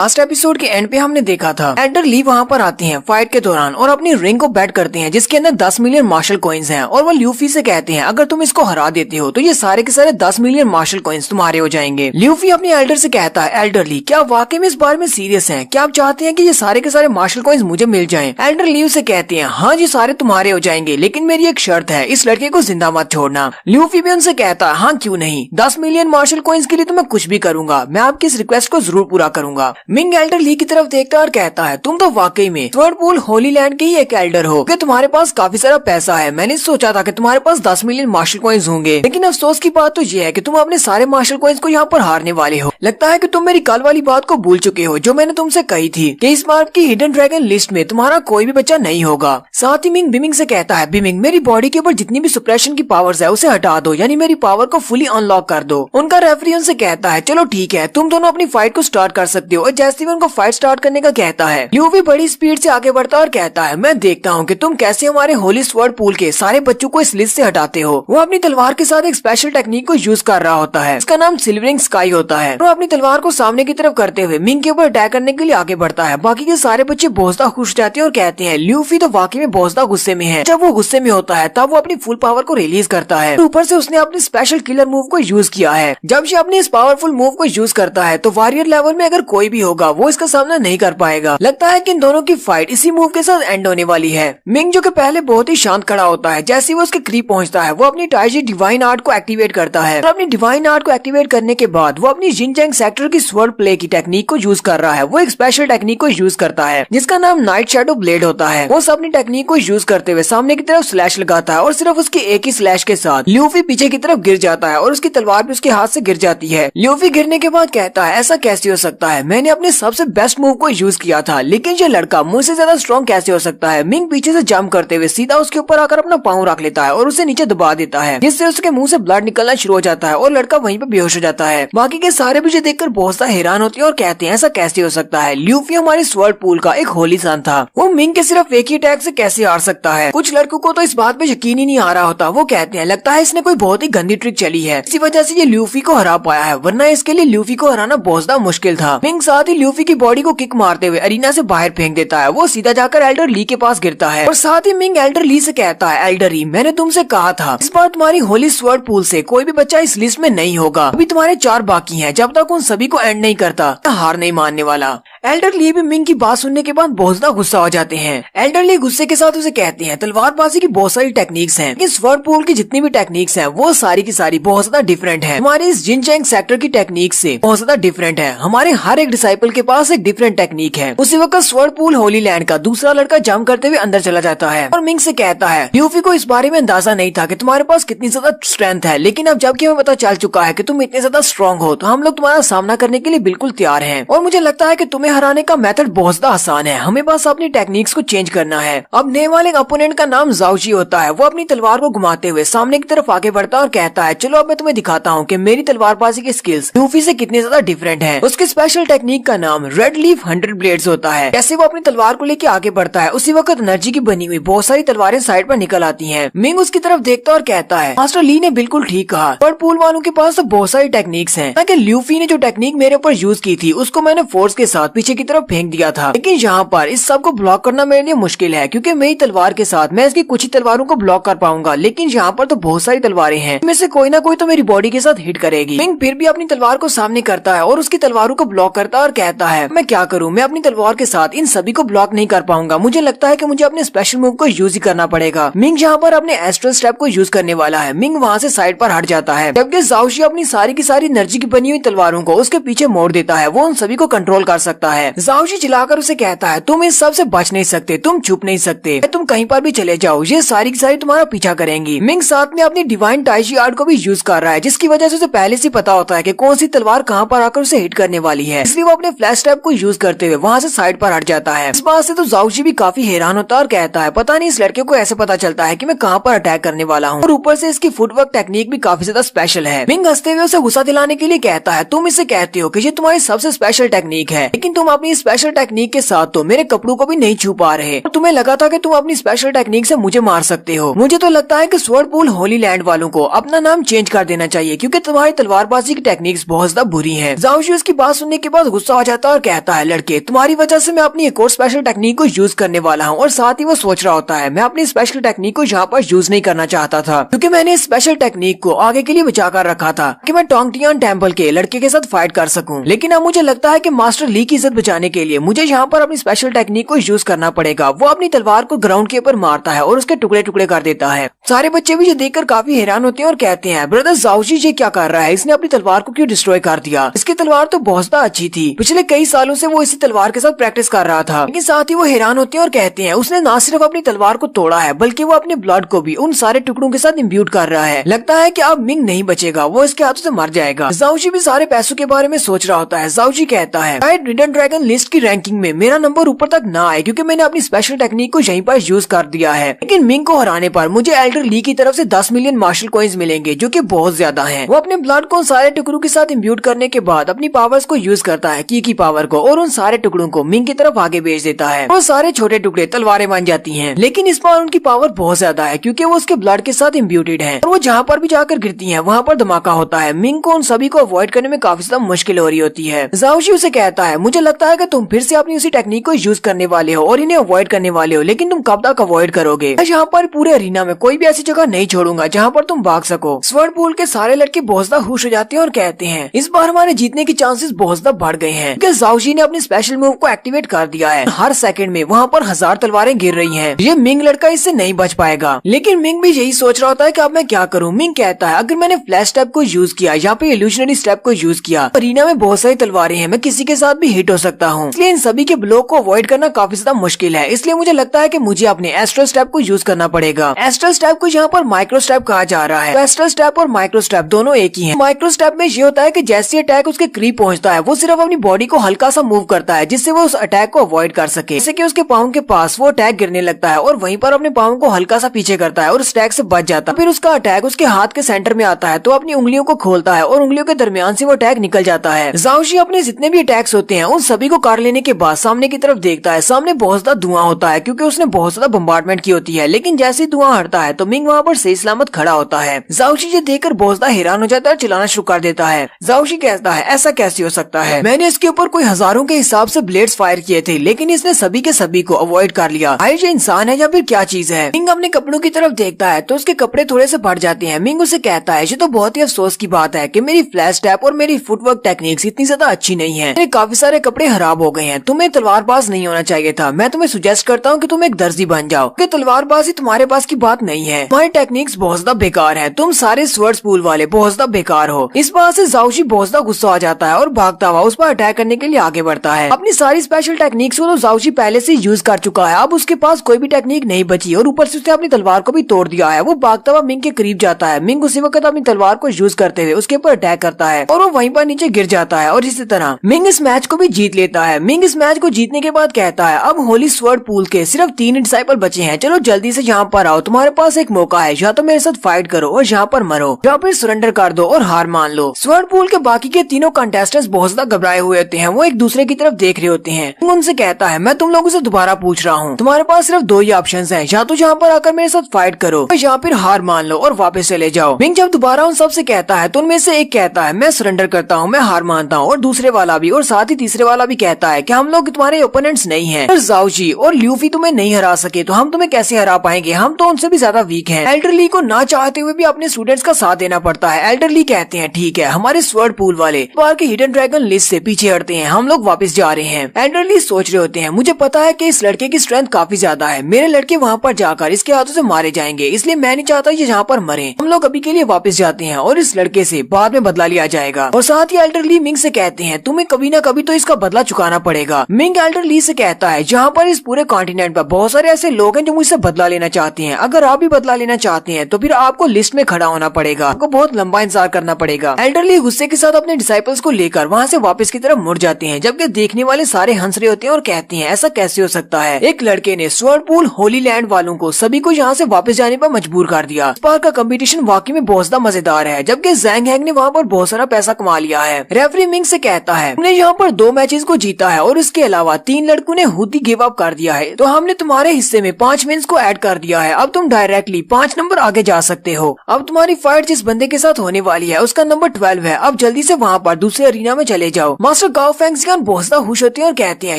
Last episode के and पे हमने देखा था एल्डर ली वहाँ पर आती हैं फाइट के दौरान और अपनी रिंग को बेट करते हैं जिसके अंदर 10 मिलियन मार्शल कॉइन्स हैं और वो ल्यूफी से कहते हैं अगर तुम इसको हरा देते हो तो ये सारे के सारे 10 मिलियन मार्शल कॉइन्स तुम्हारे हो जाएंगे। ल्यूफी अपने एल्डर से कहता है एल्डर ली क्या आप वाकई में इस बारे में सीरियस हैं? क्या आप चाहते हैं कि ये सारे के सारे मार्शल कॉइन्स मुझे मिल जाएं? एल्डर ली से कहते हैं हाँ जी सारे तुम्हारे हो जाएंगे लेकिन मेरी एक शर्त है, इस लड़के को जिंदा मत छोड़ना। ल्यूफी भी उनसे कहता है हाँ क्यों नहीं, 10 मिलियन मार्शल कॉइन्स के लिए तो मैं कुछ भी करूंगा, मैं आपकी इस रिक्वेस्ट को जरूर पूरा करूंगा। मिंग एल्डर ली की तरफ देखता है और कहता है तुम तो वाकई में स्वर्डपूल होली लैंड के ही एक एल्डर हो कि तुम्हारे पास काफी सारा पैसा है। मैंने सोचा था कि तुम्हारे पास 10 मिलियन मार्शल कॉइन्स होंगे लेकिन अफसोस की बात तो ये है कि तुम अपने सारे मार्शल कॉइन्स को यहाँ पर हारने वाले हो। लगता है कि तुम मेरी कल वाली बात को भूल चुके हो जो मैंने तुमसे कही थी कि इस बार की हिडन ड्रैगन लिस्ट में तुम्हारा कोई भी बच्चा नहीं होगा। साथ ही मिंग बिमिंग से कहता है बिमिंग मेरी बॉडी के ऊपर जितनी भी सुप्रेशन की पावर्स है उसे हटा दो, यानी मेरी पावर को फुली अनलॉक कर दो। उनका रेफरी उनसे कहता है चलो ठीक है तुम दोनों अपनी फाइट को स्टार्ट कर सकते हो और जैसे भी उनको फाइट स्टार्ट करने का कहता है ल्यूफी बड़ी स्पीड से आगे बढ़ता है और कहता है मैं देखता हूँ कि तुम कैसे हमारे होली स्वर्ड पूल के सारे बच्चों को इस लिस्ट से हटाते हो। वो अपनी तलवार के साथ एक स्पेशल टेक्निक को यूज कर रहा होता है, इसका नाम सिल्वरिंग स्काई होता है। वो अपनी तलवार को सामने की तरफ करते हुए मिंग के ऊपर अटैक करने के लिए आगे बढ़ता है। बाकी के सारे बच्चे बहुत खुश जाते हैं और कहते हैं ल्यूफी तो वाकई में बहुत गुस्से में है। जब वो गुस्से में होता है तब वो अपनी फुल पावर को रिलीज करता है। ऊपर से उसने अपने स्पेशल किलर मूव को यूज किया है। जब ये अपने इस पावरफुल मूव को यूज करता है तो वॉरियर लेवल में अगर कोई भी होगा वो इसका सामना नहीं कर पाएगा। लगता है कि इन दोनों की फाइट इसी मूव के साथ एंड होने वाली है। मिंग जो कि पहले बहुत ही शांत खड़ा होता है, जैसे वो उसके करीब पहुंचता है वो अपनी टाइजी डिवाइन आर्ट को एक्टिवेट करता है और अपनी डिवाइन आर्ट को एक्टिवेट करने के बाद वो अपनी जिनचैंग सेक्टर की स्वर्ड प्ले की टेक्निक को यूज कर रहा है। वो एक स्पेशल टेक्निक को यूज करता है जिसका नाम नाइट शैडो ब्लेड होता है। वो अपनी टेक्निक को यूज करते हुए सामने की तरफ स्लैश लगाता है और सिर्फ उसके एक ही स्लैश के साथ ल्यूफी पीछे की तरफ गिर जाता है और उसकी तलवार भी उसके हाथ से गिर जाती है। ल्यूफी गिरने के बाद कहता है ऐसा कैसे हो सकता है, मैंने अपने सबसे बेस्ट मूव को यूज किया था लेकिन ये लड़का मुझसे ज्यादा स्ट्रॉन्ग कैसे हो सकता है। मिंग पीछे से जंप करते हुए सीधा उसके ऊपर आकर अपना पाँव रख लेता है और उसे नीचे दबा देता है जिससे उसके मुंह से ब्लड निकलना शुरू हो जाता है और लड़का वहीं पे बेहोश हो जाता है। बाकी के सारे भी देखकर बहुत सा हैरान होते हैं और कहते हैं ऐसा कैसे हो सकता है, ल्यूफी हमारे स्वर्ड पूल का एक होली सन था, वो मिंग के सिर्फ एक ही अटैक से कैसे हार सकता है। कुछ लड़कों को तो इस बात पे यकीन ही नहीं आ रहा होता। वो कहते हैं लगता है इसने कोई बहुत ही गंदी ट्रिक चली है, इसी वजह से ये ल्यूफी को हरा पाया है, वरना इसके लिए ल्यूफी को हराना बहुत ज्यादा मुश्किल था। मिंग साथ ही ल्यूफी की बॉडी को किक मारते हुए अरीना से बाहर फेंक देता है। वो सीधा जाकर एल्डर ली के पास गिरता है और साथ ही मिंग एल्डर ली से कहता है एल्डर ली मैंने तुमसे कहा था इस बार तुम्हारी होली स्वर्ड पूल से कोई भी बच्चा इस लिस्ट में नहीं होगा, अभी तुम्हारे 4 बाकी हैं, जब तक उन सभी को एंड नहीं करता हार नहीं मानने वाला। एल्डर ली भी मिंग की बात सुनने के बाद बहुत ज्यादा गुस्सा हो जाते हैं। एल्डर ली गुस्से के साथ उसे कहते हैं तलवारबाजी की बहुत सारी टेक्निक्स हैं लेकिन स्वर्ड पूल की जितनी भी टेक्निक्स हैं वो सारी की सारी बहुत ज्यादा डिफरेंट है, हमारे इस जिनचैंग सेक्टर की टेक्निक से बहुत ज्यादा डिफरेंट है। हमारे हर एक डिसाइपल के पास एक डिफरेंट टेक्निक है। उसी वक्त स्वर्ड पूल होली लैंड का दूसरा लड़का जंप करते हुए अंदर चला जाता है और मिंग से कहता है ल्यूफी को इस बारे में अंदाजा नहीं था कि तुम्हारे पास कितनी ज्यादा स्ट्रेंथ है, लेकिन अब जबकि हमें पता चल चुका है कि तुम इतने ज्यादा स्ट्रॉन्ग हो तो हम लोग तुम्हारा सामना करने के लिए बिल्कुल तैयार हैं और मुझे लगता है कि तुम्हें हराने का मेथड बहुत ज्यादा आसान है, हमें बस अपनी टेक्निक्स को चेंज करना है। अब नए वाले अपोनेंट का नाम जाओजी होता है। वो अपनी तलवार को घुमाते हुए सामने की तरफ आगे बढ़ता है और कहता है चलो अब मैं तुम्हें दिखाता हूँ कि मेरी तलवारबाजी की स्किल्स ल्यूफी से कितने ज्यादा डिफरेंट है। उसके स्पेशल टेक्निक का नाम रेड लीफ 100 ब्लेड्स होता है। जैसे वो अपनी तलवार को लेके आगे बढ़ता है उसी वक्त एनर्जी की बनी हुई बहुत सारी तलवारें साइड पर निकल आती हैं। मिंग उसकी तरफ देखता और कहता है मास्टर ली ने बिल्कुल ठीक कहा, पर पूल वालों के पास तो बहुत सारी टेक्निक्स हैं। ताकि ल्यूफी ने जो टेक्निक मेरे ऊपर यूज की थी उसको मैंने फोर्स के साथ पीछे की तरफ फेंक दिया था, लेकिन यहाँ पर इस सब को ब्लॉक करना मेरे लिए मुश्किल है क्योंकि मेरी तलवार के साथ मैं इसकी कुछ ही तलवारों को ब्लॉक कर पाऊंगा, लेकिन यहाँ पर तो बहुत सारी तलवारें हैं, इनमें से कोई ना कोई तो मेरी बॉडी के साथ हिट करेगी। मिंग फिर भी अपनी तलवार को सामने करता है और उसकी तलवारों को ब्लॉक करता है और कहता है मैं क्या करूँ, मैं अपनी तलवार के साथ इन सभी को ब्लॉक नहीं कर पाऊंगा, मुझे लगता है कि मुझे अपने स्पेशल मूव को यूज ही करना पड़ेगा। मिंग यहाँ पर अपने एस्ट्रल स्टेप को यूज करने वाला है। मिंग वहाँ से साइड पर हट जाता है जबकि जाओशी अपनी सारी की सारी एनर्जी की बनी हुई तलवारों को उसके पीछे मोड़ देता है। वो उन सभी को कंट्रोल कर सकता है। जाओशी चिल्लाकर उसे कहता है तुम इस सब से बच नहीं सकते, तुम छुप नहीं सकते, तुम कहीं पर भी चले जाओ, ये सारी की सारी तुम्हारा पीछा करेंगी। मिंग साथ में अपनी डिवाइन टाइजी आर्ट को भी यूज कर रहा है जिसकी वजह से उसे पहले से पता होता है कि कौन सी तलवार कहाँ पर आकर उसे हिट करने वाली है, इसलिए वो अपने फ्लैश टैप को यूज करते हुए वहाँ से साइड पर हट जाता है। इस बात से तो जाओशी भी काफी हैरान होता है और कहता है पता नहीं इस लड़के को ऐसे पता चलता है कि मैं कहाँ पर अटैक करने वाला हूँ, और ऊपर से इसकी फुटवर्क टेक्निक भी काफी ज्यादा स्पेशल है। मिंग हंसते हुए उसे गुस्सा दिलाने के लिए कहता है तुम इसे कहते हो कि ये तुम्हारी सबसे स्पेशल टेक्निक है, लेकिन तुम अपनी स्पेशल टेक्निक के साथ तो मेरे कपड़ों को भी नहीं छू पा रहे और तुम्हें लगा था कि तुम अपनी स्पेशल टेक्निक से मुझे मार सकते हो। मुझे तो लगता है कि स्वर्ड पूल होली लैंड वालों को अपना नाम चेंज कर देना चाहिए क्योंकि तुम्हारी तलवारबाजी की टेक्निक्स बहुत ज्यादा बुरी है। जाओ शी उसकी बात सुनने के बाद गुस्सा हो जाता है और कहता है, लड़के तुम्हारी वजह से मैं अपनी एक और स्पेशल टेक्निक को यूज करने वाला हूँ। और साथ ही वो सोच रहा होता है मैं अपनी स्पेशल टेक्निक को यहाँ पर यूज नहीं करना चाहता था क्योंकि मैंने इस स्पेशल टेक्निक को आगे के लिए बचा कर रखा था कि मैं टोंगटियान टेम्पल के लड़के के साथ फाइट कर सकूं। लेकिन अब मुझे लगता है कि मास्टर ली की इज्जत बचाने के लिए मुझे यहाँ पर अपनी स्पेशल टेक्निक को यूज करना पड़ेगा। वो अपनी तलवार को ग्राउंड के ऊपर मारता है और उसके टुकड़े टुकड़े कर देता है। सारे बच्चे भी ये देखकर काफी हैरान होते हैं और कहते हैं, ब्रदर जाओजी ये क्या कर रहा है, इसने अपनी तलवार को क्यों डिस्ट्रॉय कर दिया। इसकी तलवार तो बहुत ज्यादा अच्छी थी, पिछले कई सालों से वो इसी तलवार के साथ प्रैक्टिस कर रहा था। लेकिन साथ ही वो हैरान होते हैं और कहते हैं, उसने न सिर्फ अपनी तलवार को तोड़ा है बल्कि वो अपने ब्लड को भी उन सारे टुकड़ों के साथ इम्ब्यूट कर रहा है। लगता है कि अब मिंग नहीं बचेगा, वो इसके हाथों से मर जाएगा। जाओजी भी सारे पैसों के बारे में सोच रहा होता है। जाओजी कहता है, शायद हिडन ड्रैगन लिस्ट की रैंकिंग में मेरा नंबर ऊपर तक ना आए क्योंकि मैंने अपनी स्पेशल टेक्निक को यहीं पर यूज कर दिया है। लेकिन मिंग को हराने पर मुझे एल्डर ली की तरफ से 10 मिलियन मार्शल कॉइन्स मिलेंगे जो कि बहुत ज्यादा हैं। वो अपने ब्लड को सारे टुकड़ों के साथ इम्ब्यूट करने के बाद अपनी पावर्स को यूज करता है, की पावर को, और उन सारे टुकड़ों को मिंग की तरफ आगे भेज देता है। वो सारे छोटे टुकड़े तलवारें बन जाती हैं। लेकिन इस बार उनकी पावर बहुत ज्यादा है क्योंकि वो उसके ब्लड के साथ इम्ब्यूटेड है और वो जहाँ पर भी जाकर गिरती है वहाँ पर धमाका होता है। मिंग को उन सभी को अवॉइड करने में काफी ज्यादा मुश्किल हो रही होती है। जाओशी उसे कहता है, मुझे लगता है कि तुम फिर से अपनी उसी टेक्निक को यूज करने वाले हो और इन्हें अवॉइड करने वाले हो, लेकिन तुम कब तक अवॉइड करोगे। मैं यहाँ पर पूरे अरीना में कोई भी ऐसी जगह नहीं छोड़ूंगा जहाँ पर तुम भाग सको। स्वर्ड पूल के सारे लड़के बहुत ज्यादा खुश हो जाते हैं और कहते हैं, इस बार हमारे जीतने की चांसेस बहुत ज्यादा बढ़ गए हैं क्योंकि जाओशी ने अपनी स्पेशल मूव को एक्टिवेट कर दिया है। हर सेकंड में वहाँ पर 1000 तलवारें गिर रही हैं। ये मिंग लड़का इससे नहीं बच पाएगा। लेकिन मिंग भी यही सोच रहा होता है कि अब मैं क्या करूँ। मिंग कहता है, अगर मैंने फ्लैश स्टेप को यूज किया या फिर इल्यूशनरी स्टेप को यूज किया, अरीना में बहुत सारी तलवारें हैं, मैं किसी के साथ भी हिट हो सकता हूँ। इसलिए इन सभी के ब्लॉक को अवॉइड करना काफी ज्यादा मुश्किल है। इसलिए मुझे लगता है कि मुझे अपने एस्ट्रल स्टेप को यूज करना पड़ेगा। एस्ट्रल स्टेप को यहाँ पर माइक्रो स्टेप कहा जा रहा है। तो एस्ट्रल स्टेप और माइक्रो स्टेप दोनों एक ही है। माइक्रो स्टेप में ये होता है कि जैसे अटैक उसके करीब पहुंचता है वो सिर्फ अपनी बॉडी को हल्का सा मूव करता है जिससे वो उस अटैक को अवॉइड कर सके। जैसे कि उसके पाँव के पास वो अटैक गिरने लगता है और वहीं पर अपने पाँव को हल्का सा पीछे करता है और उस अटैक से बच जाता है। फिर उसका अटैक उसके हाथ के सेंटर में आता है तो अपनी उंगलियों को खोलता है और उंगलियों के दरमियान से वो अटैक निकल जाता है। जाओशी अपने जितने भी अटैक्स होते हैं उन सभी को काट लेने के बाद सामने की तरफ देखता है। सामने बहुत ज्यादा धुआं होता है क्योंकि उसने बहुत ज्यादा बम्बार्डमेंट की होती है। लेकिन जैसे ही धुआं हटता है तो मिंग वहाँ पर सही सलामत खड़ा होता है। जाओशी ये देखकर बहुत ज्यादा हैरान हो जाता है और चिल्लाना शुरू कर देता है। जाओशी कहता है, ऐसा कैसे हो सकता है, मैंने इसके ऊपर कोई हजारों के हिसाब से ब्लेड्स फायर किए थे लेकिन इसने सभी के सभी को अवॉइड कर लिया। आखिर ये इंसान है या फिर क्या चीज है। मिंग अपने कपड़ों की तरफ देखता है तो उसके कपड़े थोड़े से बढ़ जाते हैं। मिंग उसे कहता है, ये तो बहुत ही अफसोस की बात है कि मेरी फ्लैश स्टेप और मेरी फुटवर्क टेक्निक्स इतनी ज्यादा अच्छी नहीं है। मेरे काफी सारे कपड़े खराब हो गए हैं। तुम्हें तलवारबाज नहीं होना चाहिए था। मैं तुम्हें सुजेस्ट करता हूँ कि तुम एक दर्जी बन जाओ क्योंकि तलवारबाजी तुम्हारे पास की बात नहीं है। तुम्हारी टेक्निक्स बहुत ज्यादा बेकार है। तुम सारे स्वर्ड पूल वाले बहुत ज्यादा बेकार हो। इस बात से जाओशी बहुत ज्यादा गुस्सा आ जाता है और भागता हुआ उस पर अटैक करने के लिए आगे बढ़ता है। अपनी सारी स्पेशल टेक्निक्स को तो जाओशी पहले से यूज कर चुका है। अब उसके पास कोई भी टेक्निक नहीं बची और ऊपर से उसने अपनी तलवार को भी तोड़ दिया है। वो भागता हुआ मिंग के करीब जाता है। मिंग उसी वक्त अपनी तलवार को यूज करते हुए उसके ऊपर अटैक करता है और वो वहीं पर नीचे गिर जाता है और इसी तरह मिंग इस मैच को भी जीत लेता है। मिंग इस मैच को जीतने के बाद कहता है, अब होली स्वर्ड पूल के सिर्फ 3 डिसाइपल बचे हैं। चलो जल्दी से यहाँ पर आओ, तुम्हारे पास एक मौका है, या तो मेरे साथ फाइट करो और यहाँ पर मरो या फिर सरेंडर कर दो और हार मान लो। स्वर्ड पूल के बाकी के तीनों कंटेस्टेंट्स बहुत ज्यादा घबराए हुए होते हैं। वो एक दूसरे की तरफ देख रहे होते हैं। मिंग उनसे कहता है, मैं तुम लोगों से दोबारा पूछ रहा हूँ, तुम्हारे पास सिर्फ 2 ही ऑप्शन है, या तो यहाँ पर आकर मेरे साथ फाइट करो या फिर हार मान लो और वापस चले जाओ। मिंग जब दोबारा उन सबसे कहता है तो उनमें से एक कहता है, मैं सरेंडर करता हूँ, मैं हार मानता हूँ, और दूसरे वाला भी और साथ ही तीसरे वाला भी कहता है कि हम लोग तुम्हारे ओपोनेंट्स नहीं हैं। अगर जाओजी और ल्यूफी तुम्हें नहीं हरा सके तो हम तुम्हें कैसे हरा पाएंगे, हम तो उनसे भी ज्यादा वीक हैं। एल्डर ली को ना चाहते हुए भी अपने स्टूडेंट्स का साथ देना पड़ता है। एल्डर ली कहते हैं, ठीक है, हमारे स्वर्ड पूल वाले बार के हिडन ड्रैगन लिस्ट से पीछे हटते हैं, हम लोग वापस जा रहे हैं। एल्डर ली सोच रहे होते हैं, मुझे पता है कि इस लड़के की स्ट्रेंथ काफी ज्यादा है, मेरे लड़के वहाँ पर जाकर इसके हाथों से मारे जाएंगे, इसलिए मैं नहीं चाहता ये यहाँ पर मरे। हम लोग अभी के लिए वापस जाते हैं और इस लड़के से बाद में बदला लिया जाएगा। और साथ ही एल्डर ली मिंग से कहते हैं, तुम्हें कभी ना कभी तो इसका बदला चुकाना पड़ेगा। मिंग एल्डर ली से कहता है, जहाँ पर इस पूरे कॉन्टिनेंट पर बहुत सारे ऐसे लोग हैं जो मुझसे बदला लेना चाहते हैं। अगर आप भी बदला लेना चाहते हैं तो फिर आपको लिस्ट में खड़ा होना पड़ेगा, आपको बहुत लंबा इंतजार करना पड़ेगा। एल्डर ली गुस्से के साथ अपने डिसाइपल्स को लेकर वहाँ से वापस की तरफ मुड़ जाते हैं, जबकि देखने वाले सारे हंस रहे होते हैं और कहते हैं, ऐसा कैसे हो सकता है, एक लड़के ने स्वर्ड पूल होली लैंड वालों को सभी को यहाँ से वापस जाने पर मजबूर कर दिया। इस बार का कंपटीशन वाकई में बहुत ज्यादा मजेदार है, जबकि जैंग हैंग ने वहाँ पर बहुत सारा पैसा कमा लिया है। रेफरी मिंग से कहता है, हमने यहाँ पर 2 मैच मैचेस को जीता है और इसके अलावा 3 लड़कों ने खुद ही गिव अप कर दिया है। तो हमने तुम्हारे हिस्से में 5 विन्स को ऐड कर दिया है। अब तुम डायरेक्टली 5 नंबर आगे जा सकते हो। अब तुम्हारी फाइट जिस बंदे के साथ होने वाली है उसका नंबर 12 है। अब जल्दी से वहाँ पर दूसरे अरीना में चले जाओ। मास्टर गाओ फेंगजियान बहुत ज्यादा खुश होते हैं और कहते हैं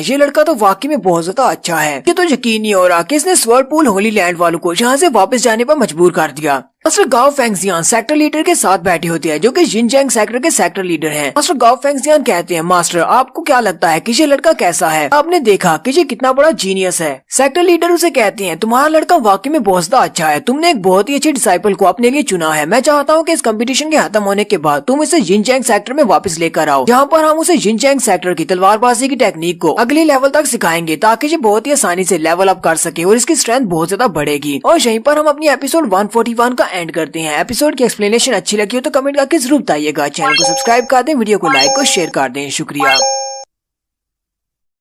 ये लड़का तो वाकई में बहुत ज्यादा अच्छा है। ये तो यकीन नहीं हो रहा कि इसने स्वर्लपूल होली लैंड वालों को यहाँ से वापस जाने पर मजबूर कर दिया। मास्टर गाओ फेंगजियान सेक्टर लीडर के साथ बैठी होती है जो कि जिनजैंग सेक्टर के सेक्टर लीडर हैं। मास्टर गाओ फेंगजियान कहते हैं मास्टर आपको क्या लगता है कि ये लड़का कैसा है? आपने देखा कि ये कितना बड़ा जीनियस है। सेक्टर लीडर उसे कहते हैं तुम्हारा लड़का वाकई में बहुत ज्यादा अच्छा है। तुमने एक बहुत ही अच्छे डिसाइपल को अपने लिए चुना है। मैं चाहता हूँ कि इस कंपटीशन के खत्म होने के बाद तुम इसे जिनजैंग सेक्टर में वापस लेकर आओ, जहाँ पर हम उसे जिनजैंग सेक्टर की तलवारबाजी की टेक्निक को अगले लेवल तक सिखाएंगे ताकि ये बहुत ही आसानी से लेवल अप कर सके और इसकी स्ट्रेंथ बहुत ज्यादा बढ़ेगी। और यहीं पर हम अपनी एपिसोड 141 का एंड करते हैं। एपिसोड की एक्सप्लेनेशन अच्छी लगी हो तो कमेंट करके जरूर बताइएगा। चैनल को सब्सक्राइब कर दें, वीडियो को लाइक और शेयर कर दें। शुक्रिया।